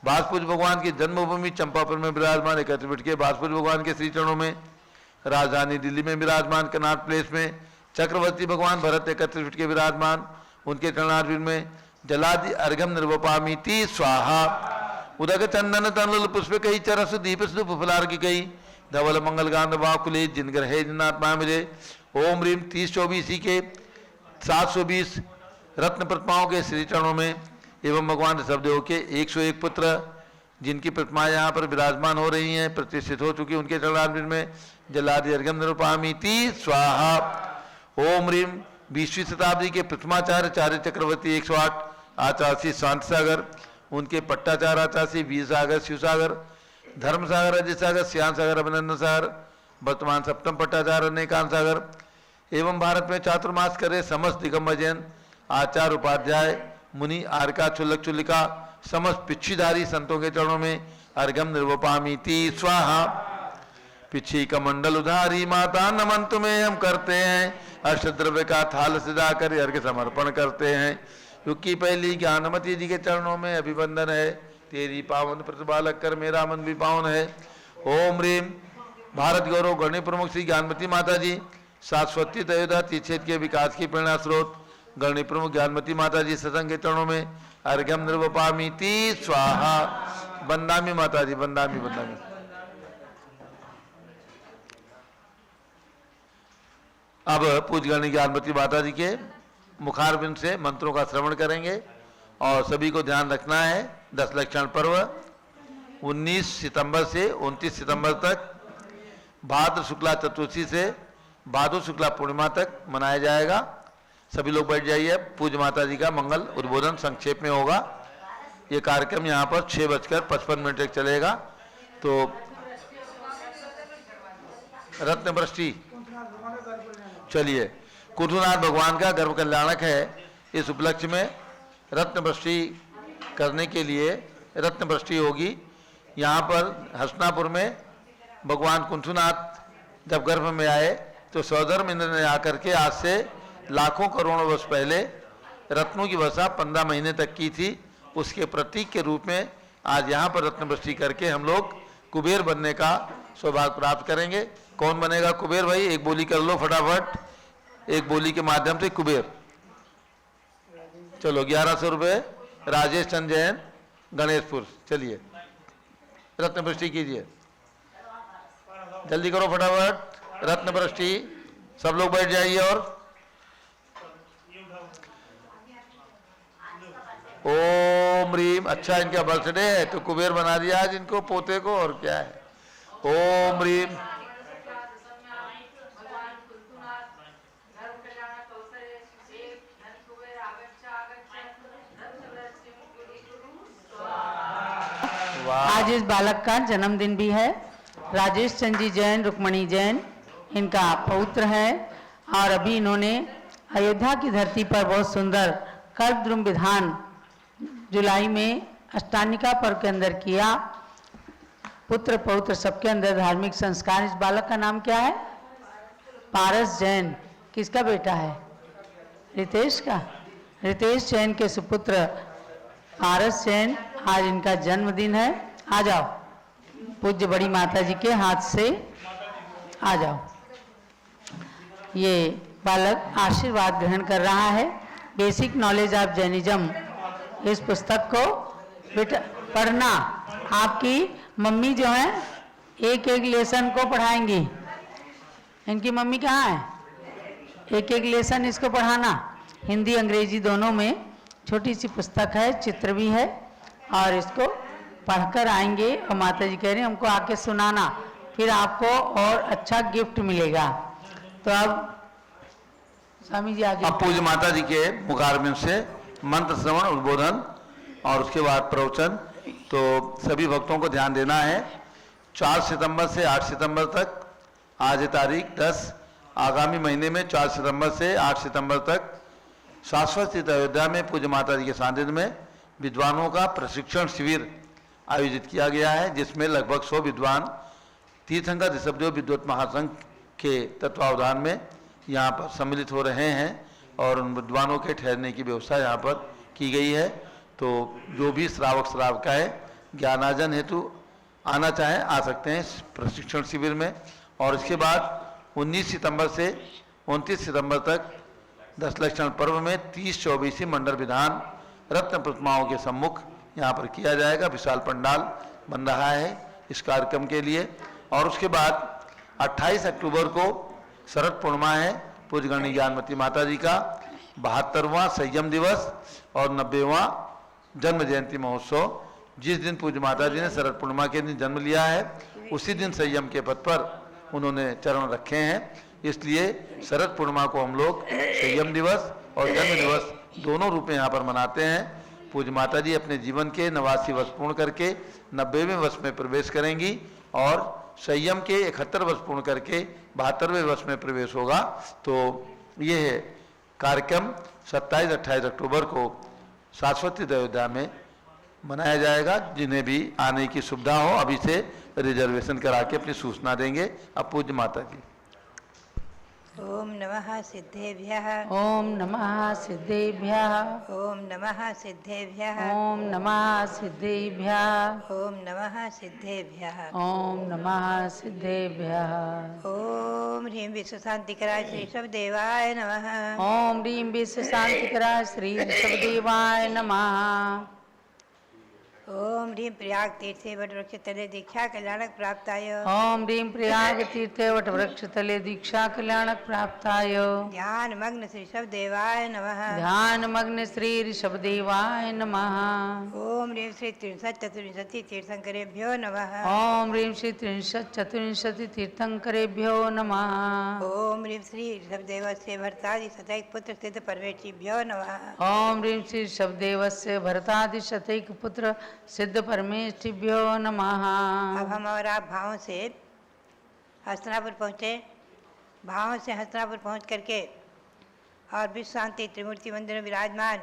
भास्पुज भगवान की जन्मभूमि चंपापुर में विराजमान 31 फीट के भास्पुज भगवान के श्री चरणों में राजधानी दिल्ली में विराजमान कनाट प्लेस में चक्रवर्ती भगवान भरत 31 फीट के विराजमान उनके चरणारविंद में जलादि अर्घ्यम निर्वपामीति स्वाहा। उदक चंदन तंदुल पुष्प कई चरस दीप सुप फुलार की कई धवल मंगल गांध वाकुले जिन ग्रहे जिन्नाथ महाविजय। ओम ह्रीम 3024 के 720 रत्न प्रतिमाओं के श्री चरणों में एवं भगवान ऋषभदेव के 101 पुत्र जिनकी प्रतिमाएं यहाँ पर विराजमान हो रही हैं प्रतिष्ठित हो चुकी उनके चरणारविंद में जलादि अर्घ्यम निर्वपामीति स्वाहा। ओम ह्रीम 20वीं शताब्दी के प्रथमाचार्य चार्य चक्रवर्ती 108 आचार्य शांति सागर उनके पट्टाचार्य आचार्य वीर सागर शिव सागर धर्म सागर अजय सागर श्याम सागर अभिनंदन सागर वर्तमान सप्तम पट्टाचार्य अनेकांत सागर एवं भारत में चातुर्मास करे समस्त दिगंबर जैन आचार्य उपाध्याय मुनि आर्का चुल्लक चुल्लिका समस्त पिछीधारी संतों के चरणों में अर्घ्यम निर्वपामीति स्वाहा। पिछी का मंडल उधारी माता नमन तुम्हें हम करते हैं अष्टद्रव्य का थाल सजा कर अर्घ्य समर्पण करते हैं। क्योंकि पहली ज्ञानमती जी के चरणों में अभिवंदन है तेरी पावन प्रतिपालक कर मेरा मन भी पावन है। ओम ह्रीम भारत गौरव गणेश प्रमुख श्री ज्ञानमती माता जी शाश्वती अयोध्या तीक्षेत्र के विकास की प्रेरणा स्रोत गणेश प्रमुख ज्ञानमती माता जी सत्संग के चरणों में अर्घ्यम निर्वपामीति स्वाहा। बंदामी माता जी बंदामी बंदामी। अब पूज्य ज्ञानमती माता जी के मुखारबिंद से मंत्रों का श्रवण करेंगे और सभी को ध्यान रखना है 10 लक्षण पर्व 19 सितंबर से 29 सितंबर तक भाद्र शुक्ला चतुर्थी से भादो शुक्ला पूर्णिमा तक मनाया जाएगा। सभी लोग बैठ जाइए। पूज्य माता जी का मंगल उद्बोधन संक्षेप में होगा। ये कार्यक्रम यहाँ पर 6:55 तक चलेगा। तो रत्न वृष्टि चलिए कुंतुनाथ भगवान का गर्भ कल्याणक है। इस उपलक्ष्य में रत्न वृष्टि करने के लिए रत्न वृष्टि होगी। यहाँ पर हस्तिनापुर में भगवान कुंतुनाथ जब गर्भ में आए तो स्वधर्म इंद्र ने आकर के आज से लाखों करोड़ों वर्ष पहले रत्नों की वर्षा 15 महीने तक की थी। उसके प्रतीक के रूप में आज यहाँ पर रत्न वृष्टि करके हम लोग कुबेर बनने का सौभाग्य प्राप्त करेंगे। कौन बनेगा कुबेर भाई? एक बोली कर लो फटाफट। एक बोली के माध्यम से कुबेर। चलो 1100 रुपये। राजेश चंद जैन गणेशपुर। चलिए रत्न वृष्टि कीजिए। जल्दी करो फटाफट। रत्न वृष्टि, सब लोग बैठ जाइए। और ओम रीम, अच्छा इनका बर्थडे है तो कुबेर बना दिया आज इनको, पोते को, और क्या है। ओम रीम, आज इस बालक का जन्मदिन भी है। राजेश चंद जी जैन, रुक्मणी जैन इनका पौत्र है। और अभी इन्होंने अयोध्या की धरती पर बहुत सुंदर कर्कद्रुम विधान जुलाई में अष्टानिका पर्व के अंदर किया। पुत्र पौत्र सबके अंदर धार्मिक संस्कार। इस बालक का नाम क्या है? पारस जैन। किसका बेटा है? रितेश का। रितेश जैन के सुपुत्र पारस जैन, आज इनका जन्मदिन है। आ जाओ, पूज्य बड़ी माता जी के हाथ से आ जाओ। ये बालक आशीर्वाद ग्रहण कर रहा है। बेसिक नॉलेज ऑफ जैनिज्म, इस पुस्तक को बेटा पढ़ना। आपकी मम्मी जो है एक एक लेसन को पढ़ाएंगी। इनकी मम्मी कहाँ है? एक एक लेसन इसको पढ़ाना, हिंदी अंग्रेजी दोनों में। छोटी सी पुस्तक है, चित्र भी है, और इसको पढ़कर आएंगे। और माता जी कह रहे हैं हमको आके सुनाना, फिर आपको और अच्छा गिफ्ट मिलेगा। तो अब स्वामी जी आगे। अब पूज्य माता जी के मुखारबिंद से मंत्र श्रवण, उद्बोधन और उसके बाद प्रवचन। तो सभी भक्तों को ध्यान देना है। 4 सितंबर से 8 सितंबर तक, आज है तारीख 10, आगामी महीने में 4 सितंबर से 8 सितंबर तक शाश्वत स्थित अयोध्या में पूज्य माता जी के सानिध्य में विद्वानों का प्रशिक्षण शिविर आयोजित किया गया है, जिसमें लगभग 100 विद्वान तीर्थंकर ऋषभदेव विद्वत महासंघ के तत्वावधान में यहाँ पर सम्मिलित हो रहे हैं। और उन विद्वानों के ठहरने की व्यवस्था यहाँ पर की गई है। तो जो भी श्रावक श्राविकाएँ ज्ञानार्जन हेतु आना चाहें आ सकते हैं इस प्रशिक्षण शिविर में। और इसके बाद 19 सितंबर से 29 सितंबर तक 10 लक्षण पर्व में 30-24 मंडल विधान रत्न प्रतिमाओं के सम्मुख यहाँ पर किया जाएगा। विशाल पंडाल बन रहा है इस कार्यक्रम के लिए। और उसके बाद 28 अक्टूबर को शरद पूर्णिमा है, पूज्य गणी ज्ञानमती माता जी का 72वां संयम दिवस और 90वां जन्म जयंती महोत्सव। जिस दिन पूज्य माता जी ने शरद पूर्णिमा के दिन जन्म लिया है, उसी दिन संयम के पद पर उन्होंने चरण रखे हैं। इसलिए शरद पूर्णिमा को हम लोग संयम दिवस और जन्म दिवस दोनों रूप में यहाँ पर मनाते हैं। पूज्य माता जी अपने जीवन के 89 वर्ष पूर्ण करके 90वें वर्ष में प्रवेश करेंगी और संयम के 71 वर्ष पूर्ण करके 72वें वर्ष में प्रवेश होगा। तो ये है कार्यक्रम 27-28 अक्टूबर को शाश्वती अयोध्या में मनाया जाएगा। जिन्हें भी आने की सुविधा हो अभी से रिजर्वेशन करा के अपनी सूचना देंगे। अब पूज्य माता जी। ओम नमः सिद्धेभ्यः। ओम नमः सिद्धेभ्यः। ओम नमः सिद्धेभ्यः। ओम नमः सिद्धेभ्यः। ओम नमः सिद्धेभ्यः। ओम नमः सिद्धेभ्यः। ओम ह्रीं विश्वशांतिकराय श्री ऋषभदेवाय नमः। ओम ह्रीं विश्व शांतिकराय श्री ऋषभदेवाय नमः। ओम ह्रीं प्रयाग तीर्थे वटवृक्ष तले दीक्षा कल्याणक प्राप्ताय। ओम ह्रीं प्रयाग तीर्थे वटवृक्ष तले दीक्षा कल्याणक प्राप्ताय। ध्यान मग्न श्री ऋषभदेवाय नमः। ध्यान मग्न श्री ऋषभदेवाय नमः। ओम ह्रीं श्री त्रिंशत् चतुर्विंशति तीर्थंकरेभ्यो नमः। ओम ह्रीं श्री त्रिंशत् चतुर्विंशति तीर्थंकरेभ्यो नमः। ओम ह्रीं श्री ऋषभदेवस्य भरतादि शतैक पुत्र सिद्ध परमेश्वरेभ्यो नमः। ओम ह्रीं श्री ऋषभदेवस्य भरतादि शतैक पुत्र सिद्ध परमेष्ठिभ्यो नमः। अब हम और आप भावों से हस्तिनापुर पहुँचे। भावों से हस्तिनापुर पहुँच करके और विश्व शांति त्रिमूर्ति मंदिर में विराजमान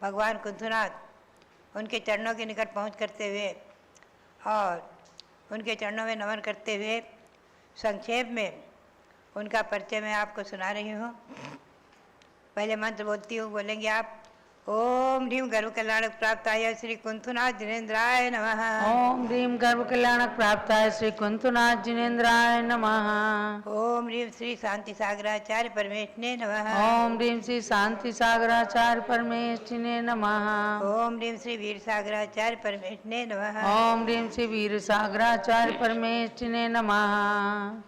भगवान कुंथुनाथ उनके चरणों के निकट पहुँच करते हुए और उनके चरणों में नमन करते हुए संक्षेप में उनका परिचय मैं आपको सुना रही हूँ। पहले मंत्र बोलती हूँ, बोलेंगे आप। ओम ह्रीं गर्भ कल्याण प्राप्ताय श्री कुंथुनाथ जिनेन्द्राय नमः। ओम ह्रीं गर्भ कल्याणक प्राप्ताय श्री कुंतुनाथ जिनेन्द्राय नमः। ओम ह्रीं श्री शांति सागराचार्य परमेष्ठिने नमः। ओम ह्रीं श्री शांति सागराचार्य परमेष्ठिने नमः। ओम ह्रीं श्री वीर सागराचार्य परमेष्ठिने नमः। ओम ह्रीं श्री वीर सागराचार्य परमेष्ठिने नमः।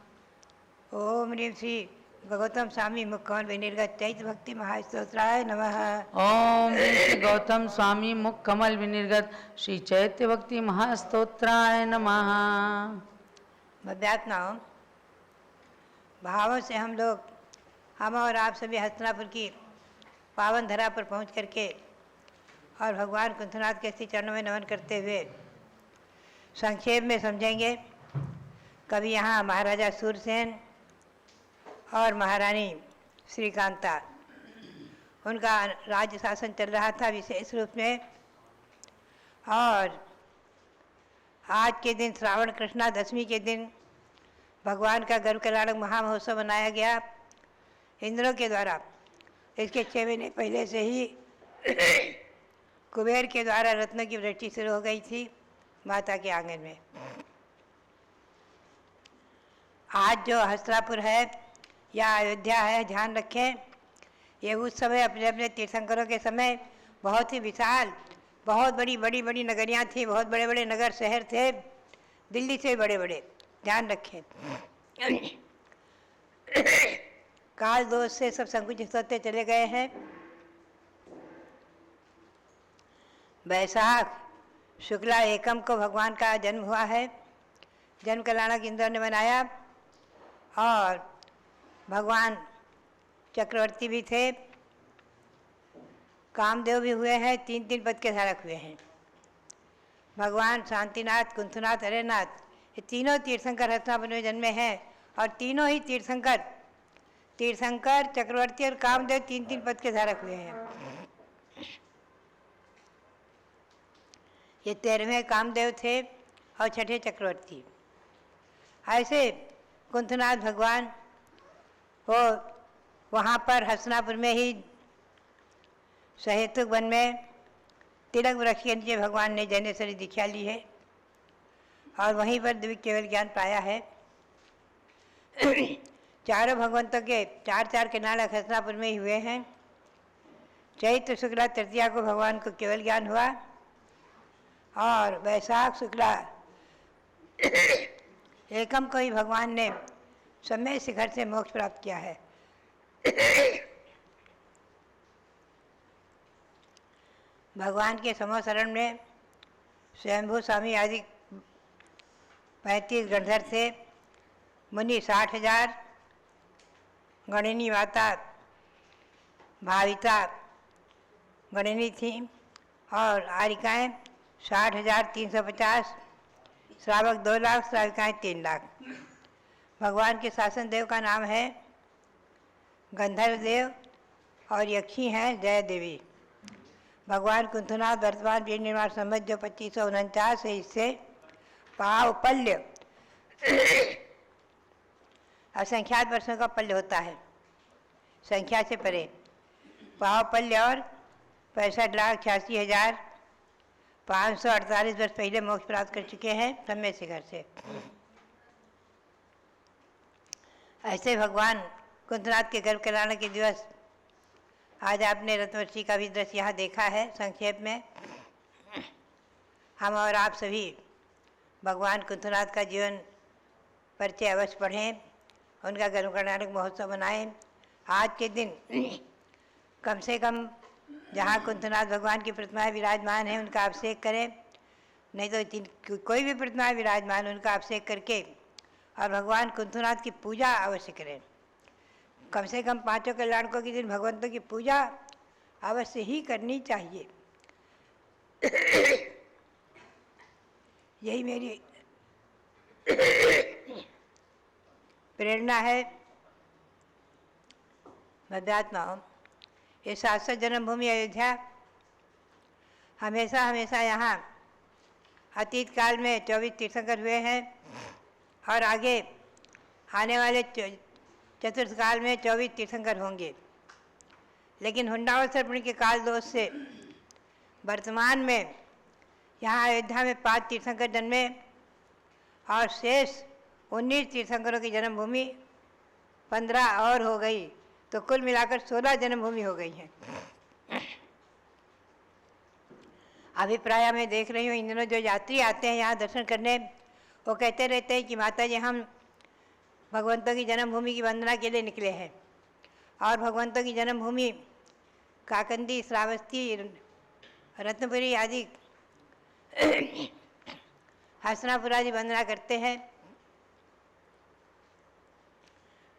ओम ह्रीं श्री गौतम स्वामी मुखकमल विनिर्गत चैत भक्ति महास्तोत्राय नमः। ओम ह्रीं श्री गौतम स्वामी मुख कमल विनिर्गत श्री चैत्य भक्ति महास्तोत्राय नमः। मध्यात्माओं, भावों से हम और आप सभी हस्तिनापुर की पावन धरा पर पहुंच करके और भगवान कुंथनाथ के श्री चरणों में नमन करते हुए संक्षेप में समझेंगे। कभी यहाँ महाराजा सूरसेन और महारानी श्रीकांता, उनका राज्य शासन चल रहा था विशेष रूप में। और आज के दिन श्रावण कृष्णा दशमी के दिन भगवान का गर्भ कल्याणक महामहोत्सव मनाया गया इंद्रों के द्वारा। इसके 6 महीने पहले से ही कुबेर के द्वारा रत्नों की वृष्टि शुरू हो गई थी माता के आंगन में। आज जो हस्तिनापुर है या अयोध्या है, ध्यान रखें, ये उस समय अपने अपने तीर्थंकरों के समय बहुत ही विशाल, बहुत बड़ी नगरियाँ थी, बहुत बड़े बड़े नगर शहर थे, दिल्ली से बड़े बड़े। ध्यान रखें, काल दोष से सब संकुचित होते चले गए हैं। वैशाख शुक्ला एकम को भगवान का जन्म हुआ है। जन्म कल्याणक इंद्र ने मनाया और भगवान चक्रवर्ती भी थे, कामदेव भी हुए हैं, 3 पद के धारक हुए हैं। भगवान शांतिनाथ, कुंथनाथ, हरेनाथ, ये तीनों तीर्थंकर हस्तिनापुर में जन्मे हैं। और तीनों ही तीर्थंकर चक्रवर्ती और कामदेव 3 पद के धारक हुए हैं। ये 13वें कामदेव थे और 6ठे चक्रवर्ती। ऐसे कुंथनाथ भगवान वो वहाँ पर हस्तिनापुर में ही सहेतुक वन में तिलक वृक्ष के नीचे भगवान ने जैनेश्वरी दीक्षा ली है और वहीं पर दिव्य केवल ज्ञान पाया है। चारों भगवंतों के 4 के नाटक हस्तिनापुर में ही हुए हैं। चैत्र शुक्ला तृतीया को भगवान को केवल ज्ञान हुआ और वैशाख शुक्ला एकम को ही भगवान ने समय शिखर से मोक्ष प्राप्त किया है। भगवान के समोसरण में स्वयंभू स्वामी आदि 35 गणधर थे, मुनि 60,000, गणिनी माता भाविता गणिनी थी और आरिकाएँ 60,350, श्रावक 2 लाख, श्राविकाएँ 3 लाख। भगवान के शासन देव का नाम है गंधर्व देव और यक्षी हैं जय देवी। भगवान कुंथनाथ वर्तमान वीर निर्माण संबत जो 2549 है, इससे पावपल्य असंख्यात वर्षों का पल्य होता है, संख्या से परे। पावपल्य और 65,86,548 वर्ष पहले मोक्ष प्राप्त कर चुके हैं समय शिखर से। ऐसे भगवान कुंथनाथ के गर्भ कल्याण के दिवस आज आपने रत्नवर्षी का भी दृश्य यहाँ देखा है। संक्षेप में हम और आप सभी भगवान कुंथनाथ का जीवन परिचय अवश्य पढ़ें, उनका गर्भ कल्याणक महोत्सव मनाएं। आज के दिन कम से कम जहाँ कुंथनाथ भगवान की प्रतिमाएं विराजमान हैं उनका अभिषेक करें, नहीं तो कोई भी प्रतिमा विराजमान उनका अभिषेक करके और भगवान कुंथनाथ की पूजा अवश्य करें। कम से कम 5 कल्याणकों के दिन भगवंतों की पूजा अवश्य ही करनी चाहिए। यही मेरी प्रेरणा है। मध्यात्माओं, ये शाश्वत जन्मभूमि अयोध्या हमेशा हमेशा यहाँ अतीत काल में 24 तीर्थंकर हुए हैं और आगे आने वाले चतुर्थ काल में 24 तीर्थंकर होंगे। लेकिन हुंडावसर्पण के काल दोष से वर्तमान में यहाँ अयोध्या में 5 तीर्थंकर जन्मे और शेष 19 तीर्थंकरों की जन्मभूमि 15 और हो गई, तो कुल मिलाकर 16 जन्मभूमि हो गई हैं। अभिप्राय मैं देख रही हूँ इन दिनों जो यात्री आते हैं यहाँ दर्शन करने, वो कहते रहते हैं कि माता जी हम भगवंतों की जन्मभूमि की वंदना के लिए निकले हैं, और भगवंतों की जन्मभूमि काकंदी, श्रावस्ती, रत्नपुरी आदि हसनापुर आदि वंदना करते हैं।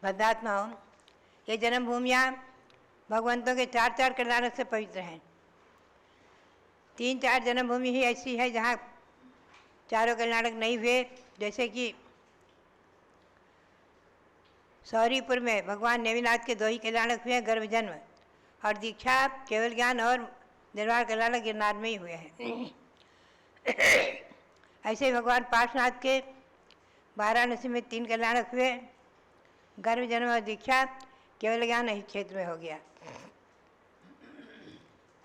भद्रात्माओं, ये जन्मभूमियाँ भगवंतों के 4 कल्याणक से पवित्र हैं। 3-4 जन्मभूमि ही ऐसी है जहाँ चारों कल्याणक नहीं हुए, जैसे कि सौरीपुर में भगवान नेमिनाथ के 2 ही कल्याणक हुए, गर्भ जन्म और दीक्षा, केवल ज्ञान और निर्वाण कल्याणक गिरनार में ही हुए हैं। ऐसे ही भगवान पार्श्वनाथ के वाराणसी में 3 कल्याणक हुए, गर्भ जन्म और दीक्षा, केवल ज्ञान इस क्षेत्र में हो गया।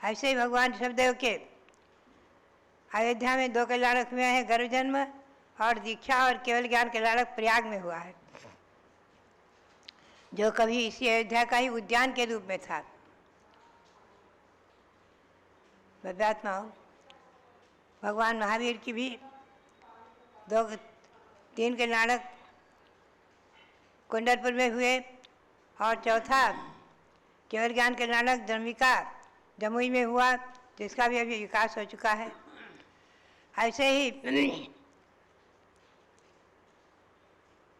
ऐसे ही भगवान ऋषभदेव के अयोध्या में 2 कल्याणक हुए हैं, गर्भ जन्म और दीक्षा, और केवल ज्ञान कल्याणक प्रयाग में हुआ है, जो कभी इसी अयोध्या का ही उद्यान के रूप में था। भव्यात्माओं, भगवान महावीर की भी 2-3 कल्याणक कुंडलपुर में हुए, और चौथा केवल ज्ञान कल्याणक जन्मिका जमुई में हुआ, जिसका भी अभी विकास हो चुका है। ऐसे ही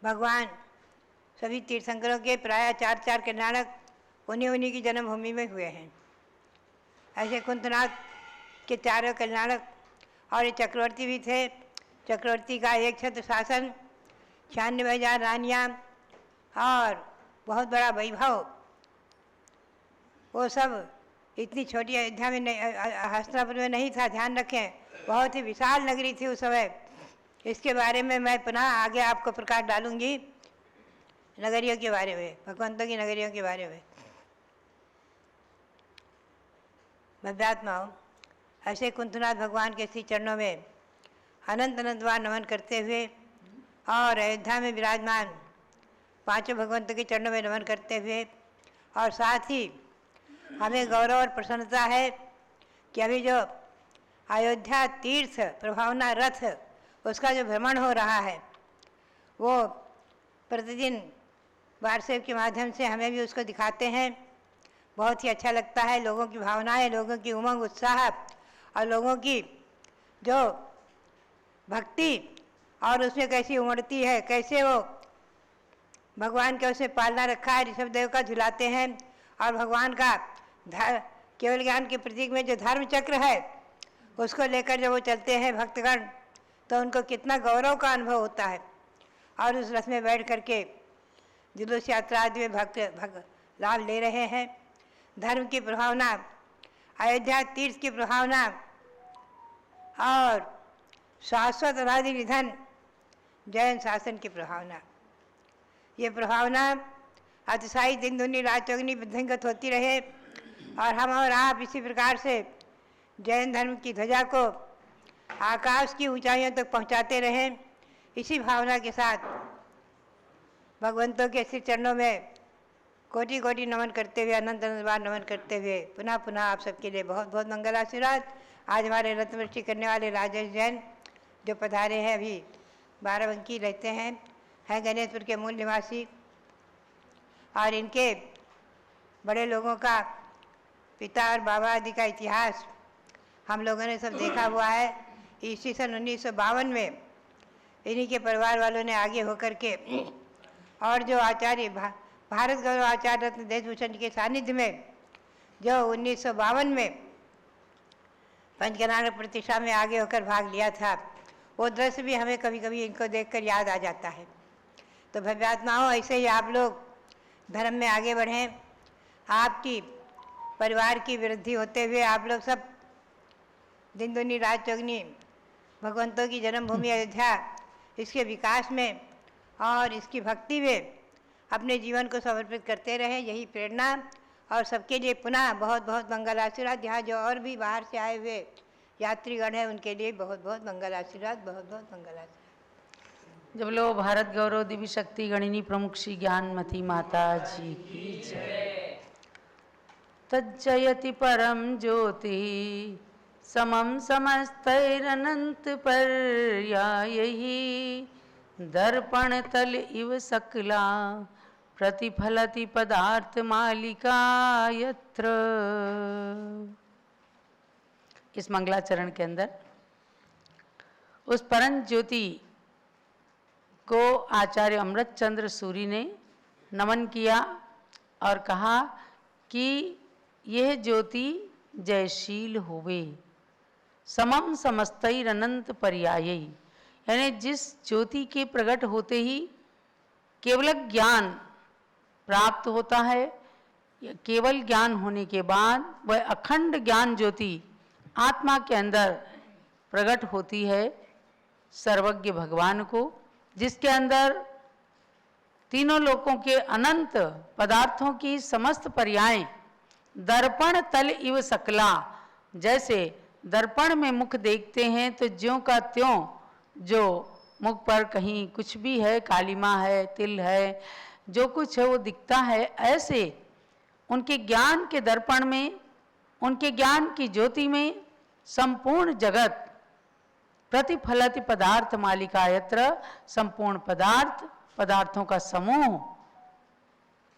भगवान सभी तीर्थंकरों के प्राय 4 कल्याणक उन्हीं की जन्मभूमि में हुए हैं। ऐसे कुंतनाथ के 4 कल्याणक, और ये चक्रवर्ती भी थे। चक्रवर्ती का एक छत्र शासन, 96,000 रानियाँ और बहुत बड़ा वैभव, वो सब इतनी छोटी अयोध्या में हस्तिनापुर में नहीं था। ध्यान रखें, बहुत ही विशाल नगरी थी उस समय। इसके बारे में मैं पुनः आगे आपको प्रकाश डालूंगी, नगरियों के बारे में, भगवंतों की नगरियों के बारे में। भव्यात्माओं, ऐसे कुंतनाथ भगवान के श्री चरणों में अनंत अनंत बार नमन करते हुए और अयोध्या में विराजमान 5 भगवंतों के चरणों में नमन करते हुए, और साथ ही हमें गौरव और प्रसन्नता है कि अभी जो अयोध्या तीर्थ प्रभावना रथ, उसका जो भ्रमण हो रहा है, वो प्रतिदिन व्हाट्सएप के माध्यम से हमें भी उसको दिखाते हैं। बहुत ही अच्छा लगता है, लोगों की भावनाएं, लोगों की उमंग उत्साह और लोगों की जो भक्ति और उसमें कैसी उमड़ती है, कैसे वो भगवान के उसमें पालना रखा है, ऋषभदेव का झुलाते हैं, और भगवान का केवल ज्ञान के प्रतीक में जो धर्म चक्र है उसको लेकर जब वो चलते हैं भक्तगण, तो उनको कितना गौरव का अनुभव होता है। और उस रथ में बैठ करके जुलूस यात्रा आदि में भक्त लाभ ले रहे हैं। धर्म की प्रभावना, अयोध्या तीर्थ की प्रभावना और शाश्वत अनादि निधन जैन शासन की प्रभावना, ये प्रभावना अतिशायी दिन दुनी रात चौगनी वृद्धिंगत होती रहे, और हम और आप इसी प्रकार से जैन धर्म की ध्वजा को आकाश की ऊंचाइयों तक पहुंचाते रहें। इसी भावना के साथ भगवंतों के श्री चरणों में कोटि कोटि नमन करते हुए, अनंत अनंत बार नमन करते हुए पुनः पुनः आप सबके लिए बहुत बहुत मंगल आशीर्वाद। आज हमारे रत्नवृष्टि करने वाले राजेश जैन जो पधारे हैं, अभी बाराबंकी रहते हैं गणेशपुर के मूल निवासी, और इनके बड़े लोगों का पिता और बाबा आदि का इतिहास हम लोगों ने सब देखा हुआ है। ईस्वी सन 1952 में इन्हीं के परिवार वालों ने आगे होकर के, और जो आचार्य भारत गौरव आचार्य रत्न देशभूषण के सानिध्य में जो 1952 में पंचकल्याण प्रतिष्ठा में आगे होकर भाग लिया था, वो दृश्य भी हमें कभी कभी इनको देखकर याद आ जाता है। तो भव्यात्माओं, ऐसे ही आप लोग धर्म में आगे बढ़ें, आपकी परिवार की वृद्धि होते हुए आप लोग सब दिन दुनी रात चौगनी भगवंतों की जन्मभूमि अयोध्या, इसके विकास में और इसकी भक्ति में अपने जीवन को समर्पित करते रहें। यही प्रेरणा और सबके लिए पुनः बहुत बहुत मंगल आशीर्वाद। यहाँ जो और भी बाहर से आए हुए यात्रीगण हैं उनके लिए बहुत बहुत मंगल आशीर्वाद, बहुत बहुत मंगल आशीर्वाद। जब लो भारत गौरव दिव्य शक्ति गणिनी प्रमुख श्री ज्ञानमती माता जी की जय। तज्जयति परम ज्योति समम समस्तैरनंत पर्यायैहि दर्पण तल इव सकला प्रतिफलति पदार्थ मालिका यत्र। इस मंगलाचरण के अंदर उस परम ज्योति को आचार्य अमृत चंद्र सूरी ने नमन किया और कहा कि यह ज्योति जयशील होवे समम समस्तैर अनंत पर्यायी, यानी जिस ज्योति के प्रकट होते ही केवल ज्ञान प्राप्त होता है, केवल ज्ञान होने के बाद वह अखंड ज्ञान ज्योति आत्मा के अंदर प्रकट होती है सर्वज्ञ भगवान को, जिसके अंदर तीनों लोकों के अनंत पदार्थों की समस्त पर्यायें दर्पण तल इव सकला, जैसे दर्पण में मुख देखते हैं तो ज्यों का त्यों जो मुख पर कहीं कुछ भी है, कालिमा है, तिल है, जो कुछ है वो दिखता है, ऐसे उनके ज्ञान के दर्पण में, उनके ज्ञान की ज्योति में संपूर्ण जगत प्रतिफलति पदार्थ मालिका यत्र, संपूर्ण पदार्थों का समूह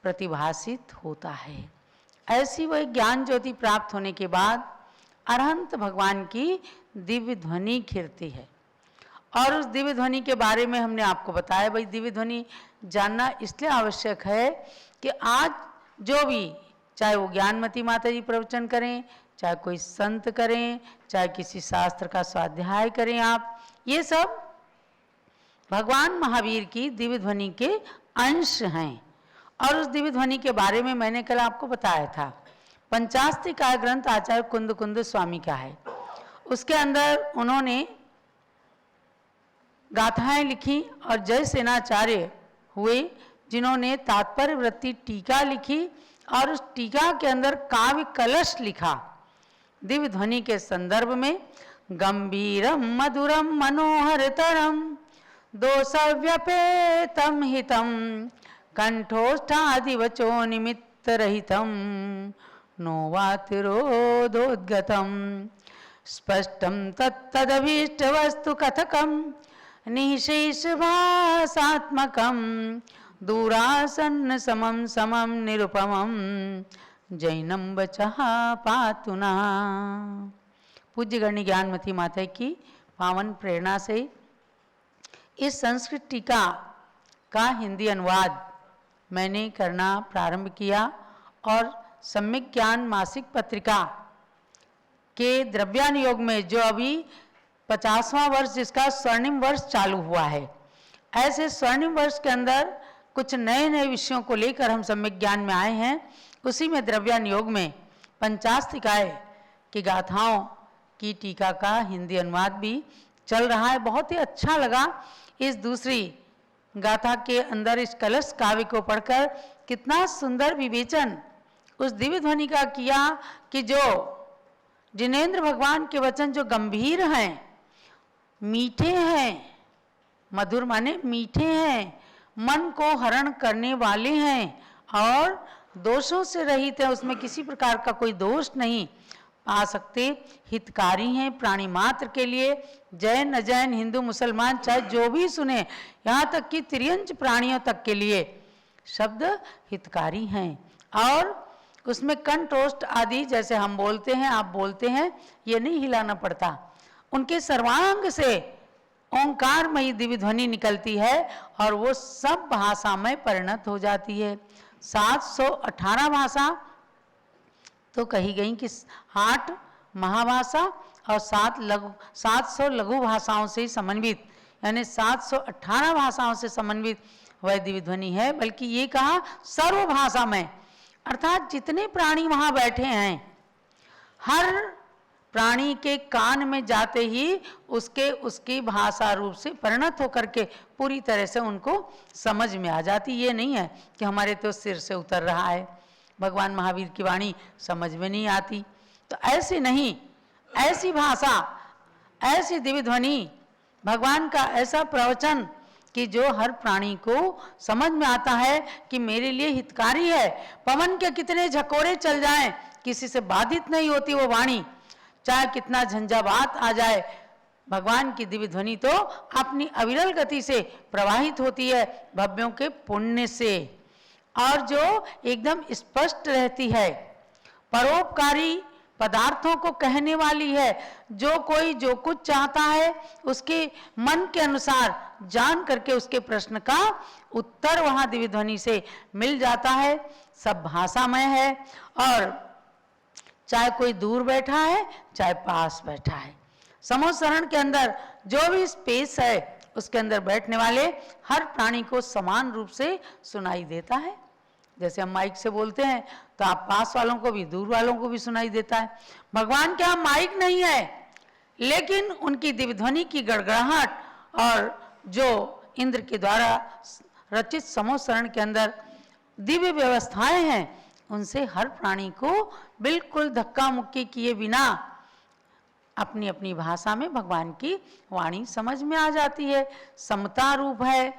प्रतिभासित होता है। ऐसी वह ज्ञान ज्योति प्राप्त होने के बाद अरहंत भगवान की दिव्य ध्वनि खिरती है। और उस दिव्य ध्वनि के बारे में हमने आपको बताया, भाई दिव्य ध्वनि जानना इसलिए आवश्यक है कि आज जो भी, चाहे वो ज्ञानमती माता जी प्रवचन करें, चाहे कोई संत करें, चाहे किसी शास्त्र का स्वाध्याय करें, आप ये सब भगवान महावीर की दिव्य ध्वनि के अंश हैं। और उस दिव्य ध्वनि के बारे में मैंने कल आपको बताया था। पंचास्तिकाय ग्रंथ आचार्य कुंद कुंद स्वामी का है, उसके अंदर उन्होंने गाथाएं लिखी और जय सेनाचार्य हुए जिन्होंने तात्पर्य वृत्ति टीका लिखी और उस टीका के अंदर काव्य कलश लिखा दिव्य ध्वनि के संदर्भ में। गंभीरम मधुरम मनोहरतरम दोषव्यपेतम हितम कंठोष्ठादिवचो निमित्त रहितम नोवातिरोधोद्गतम स्पष्टम तत्तदभीष्ट वस्तु कथकम निशेष भासात्मकम दूरासन्न समम समम निरुपमम जैनम बचः पातुना। पूज्य गणि ज्ञानमती माता की पावन प्रेरणा से इस संस्कृत टीका का हिंदी अनुवाद मैंने करना प्रारंभ किया और सम्यक ज्ञान मासिक पत्रिका के द्रव्यानुयोग में, जो अभी 50वां वर्ष जिसका स्वर्णिम वर्ष चालू हुआ है, ऐसे स्वर्णिम वर्ष के अंदर कुछ नए नए विषयों को लेकर हम सम्यक ज्ञान में आए हैं। उसी में द्रव्यानुयोग में पंचास्तिकाय की गाथाओं की टीका का हिंदी अनुवाद भी चल रहा है। बहुत ही अच्छा लगा इस दूसरी गाथा के अंदर इस कलश काव्य को पढ़कर, कितना सुंदर विवेचन उस दिव्य ध्वनि का किया कि जो जिनेंद्र भगवान के वचन जो गंभीर हैं, मीठे हैं, मधुर माने मीठे हैं, मन को हरण करने वाले हैं और दोषों से रहित है, उसमें किसी प्रकार का कोई दोष नहीं आ सकते, हितकारी हैं प्राणी मात्र के लिए, जैन अजैन हिंदू मुसलमान चाहे जो भी सुने, यहाँ तक कि तिर्यंच प्राणियों तक के लिए शब्द हितकारी हैं। और उसमें कंठोष्ठ आदि जैसे हम बोलते हैं, आप बोलते हैं, ये नहीं हिलाना पड़ता, उनके सर्वांग से ओंकारमयी दिव्य ध्वनि निकलती है और वो सब भाषा में परिणत हो जाती है। 718 भाषा तो कही गई कि 8 महाभाषा और 700 लघु भाषाओं से समन्वित, यानी 718 भाषाओं से समन्वित वह दिव्य ध्वनि है। बल्कि ये कहा सर्व भाषा में, अर्थात जितने प्राणी वहाँ बैठे हैं, हर प्राणी के कान में जाते ही उसकी भाषा रूप से परिणत होकर के पूरी तरह से उनको समझ में आ जाती। ये नहीं है कि हमारे तो सिर से उतर रहा है, भगवान महावीर की वाणी समझ में नहीं आती। तो ऐसे नहीं, ऐसी भाषा, ऐसी दिव्य ध्वनि, भगवान का ऐसा प्रवचन कि जो हर प्राणी को समझ में आता है कि मेरे लिए हितकारी है। पवन के कितने झकोरे चल जाएं, किसी से बाधित नहीं होती वो वाणी, चाहे कितना झंझावात आ जाए, भगवान की दिव्य ध्वनि तो अपनी अविरल गति से प्रवाहित होती है भव्यों के पुण्य से, और जो एकदम स्पष्ट रहती है, परोपकारी पदार्थों को कहने वाली है। जो कोई जो कुछ चाहता है उसके मन के अनुसार जान करके उसके प्रश्न का उत्तर वहां दिव्य ध्वनि से मिल जाता है। सब भाषामय है, और चाहे कोई दूर बैठा है चाहे पास बैठा है, समूह शरण के अंदर जो भी स्पेस है उसके अंदर बैठने वाले हर प्राणी को समान रूप से सुनाई देता है। जैसे हम माइक से बोलते हैं तो आप पास वालों को भी दूर वालों को भी सुनाई देता है। भगवान के यहाँ माइक नहीं है, लेकिन उनकी दिव्य ध्वनि की गड़गड़ाहट और जो इंद्र के द्वारा रचित समूह शरण के अंदर दिव्य व्यवस्थाएं हैं, उनसे हर प्राणी को बिल्कुल धक्का मुक्की किए बिना अपनी अपनी भाषा में भगवान की वाणी समझ में आ जाती है। समता रूप है,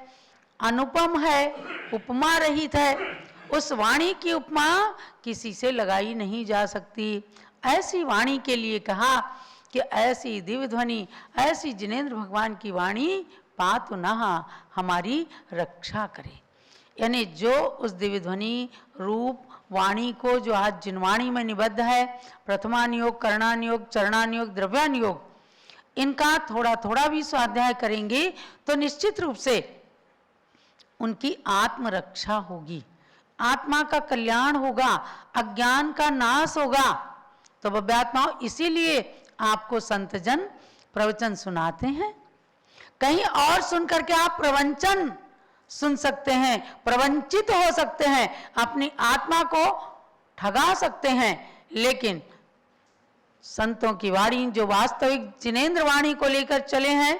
अनुपम है, उपमा रहित है। उस वाणी की उपमा किसी से लगाई नहीं जा सकती। ऐसी वाणी के लिए कहा कि ऐसी दिव्य ध्वनि, ऐसी जिनेंद्र भगवान की वाणी पातु नहा, हमारी रक्षा करे। यानी जो उस दिव्य ध्वनि रूप वाणी को जो आज जिनवाणी में निबद्ध है, प्रथमानुयोग, करणानुयोग, चरणानुयोग, द्रव्यानुयोग, इनका थोड़ा थोड़ा भी स्वाध्याय करेंगे तो निश्चित रूप से उनकी आत्मरक्षा होगी, आत्मा का कल्याण होगा, अज्ञान का नाश होगा। तो भव्यात्माओं, इसीलिए आपको संतजन प्रवचन सुनाते हैं। कहीं और सुनकर के आप प्रवचन सुन सकते हैं, प्रवंचित हो सकते हैं, अपनी आत्मा को ठगा सकते हैं, लेकिन संतों की वाणी जो वास्तविक जिनेंद्र वाणी को लेकर चले हैं,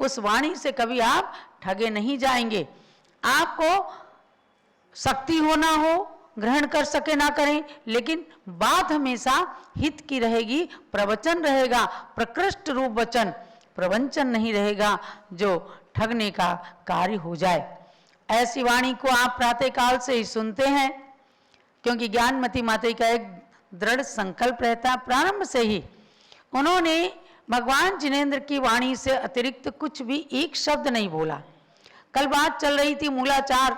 उस वाणी से कभी आप ठगे नहीं जाएंगे। आपको शक्ति हो ना हो, ग्रहण कर सके ना करें, लेकिन बात हमेशा हित की रहेगी, प्रवचन रहेगा, प्रकृष्ट रूप वचन, प्रवंचन नहीं रहेगा जो ठगने का कार्य हो जाए। ऐसी वाणी को आप प्रातः काल से ही सुनते हैं, क्योंकि ज्ञानमती माता का एक दृढ़ संकल्प रहता है प्रारंभ से ही। उन्होंने भगवान जिनेंद्र की वाणी से अतिरिक्त कुछ भी एक शब्द नहीं बोला। कल बात चल रही थी, मूलाचार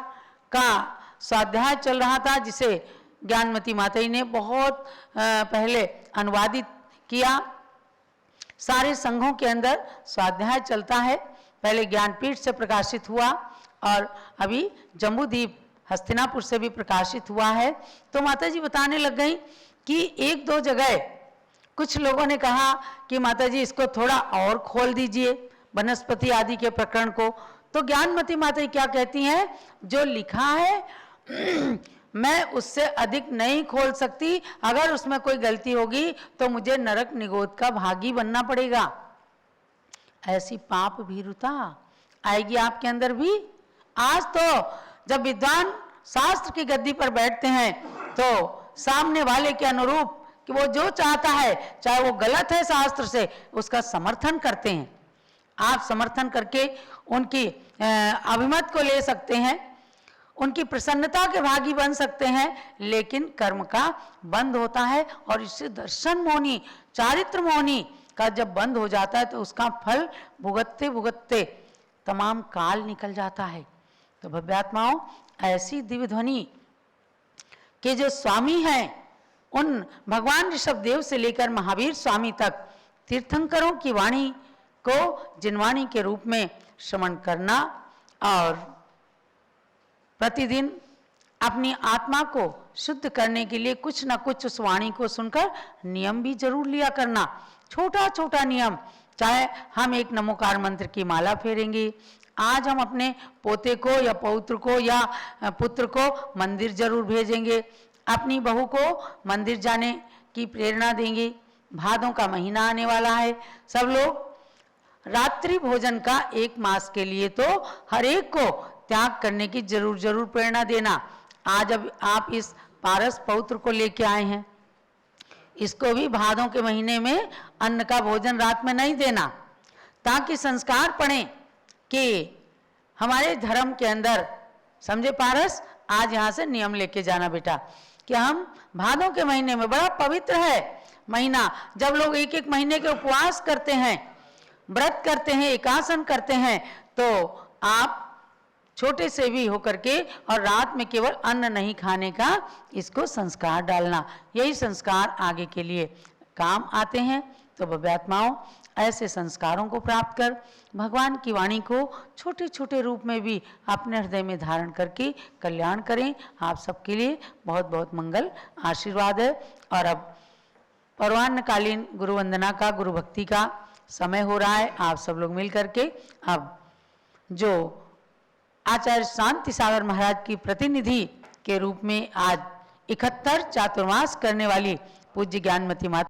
का स्वाध्याय चल रहा था, जिसे ज्ञानमती माता ने बहुत पहले अनुवादित किया। सारे संघों के अंदर स्वाध्याय चलता है, पहले ज्ञानपीठ से प्रकाशित हुआ और अभी जम्बूद्वीप हस्तिनापुर से भी प्रकाशित हुआ है। तो माता जी बताने लग गई कि एक दो जगह कुछ लोगों ने कहा कि माता जी इसको थोड़ा और खोल दीजिए, वनस्पति आदि के प्रकरण को। तो ज्ञानमती माता क्या कहती हैं, जो लिखा है मैं उससे अधिक नहीं खोल सकती, अगर उसमें कोई गलती होगी तो मुझे नरक निगोद का भागी बनना पड़ेगा। ऐसी पाप भीरुता आएगी आपके अंदर भी। आज तो जब विद्वान शास्त्र की गद्दी पर बैठते हैं तो सामने वाले के अनुरूप कि वो जो चाहता है, चाहे वो गलत है शास्त्र से, उसका समर्थन करते हैं। आप समर्थन करके उनकी अभिमत को ले सकते हैं, उनकी प्रसन्नता के भागी बन सकते हैं, लेकिन कर्म का बंद होता है। और इससे दर्शन मोहनी, चारित्र मोहनी का जब बंद हो जाता है तो उसका फल भुगतते भुगतते तमाम काल निकल जाता है। तो भव्यात्माओं, ऐसी दिव्य ध्वनि के जो स्वामी हैं, उन भगवान ऋषभदेव से लेकर महावीर स्वामी तक तीर्थंकरों की वाणी को जिनवाणी के रूप में श्रवण करना और प्रतिदिन अपनी आत्मा को शुद्ध करने के लिए कुछ न कुछ उस वाणी को सुनकर नियम भी जरूर लिया करना। छोटा छोटा नियम, चाहे हम एक नमोकार मंत्र की माला फेरेंगे, आज हम अपने पोते को या पौत्र को या पुत्र को मंदिर जरूर भेजेंगे, अपनी बहू को मंदिर जाने की प्रेरणा देंगे। भादों का महीना आने वाला है, सब लोग रात्रि भोजन का 1 मास के लिए तो हर एक को त्याग करने की जरूर प्रेरणा देना। आज अब आप इस पारस पौत्र को लेके आए हैं। इसको भी भादों के महीने में अन्न का भोजन रात में नहीं देना, ताकि संस्कार पड़े कि हमारे धर्म के अंदर, समझे पारस, आज यहाँ से नियम लेके जाना बेटा कि हम भादों के महीने में, बड़ा पवित्र है महीना, जब लोग एक एक महीने के उपवास करते हैं, व्रत करते हैं, एकासन करते हैं, तो आप छोटे से भी होकर के और रात में केवल अन्न नहीं खाने का इसको संस्कार डालना, यही संस्कार आगे के लिए काम आते हैं। तो भव्यात्माओं, ऐसे संस्कारों को प्राप्त कर भगवान की वाणी को छोटे छोटे रूप में भी अपने हृदय में धारण करके कल्याण करें। आप सबके लिए बहुत बहुत मंगल आशीर्वाद है। और अब पर्वान्नकालीन गुरु वंदना का, गुरु भक्ति का समय हो रहा है। आप सब लोग मिल करके अब जो आचार्य शांति सागर महाराज की प्रतिनिधि के रूप में आज 71 चातुर्मास करने वाली पूज्य ज्ञानमती माता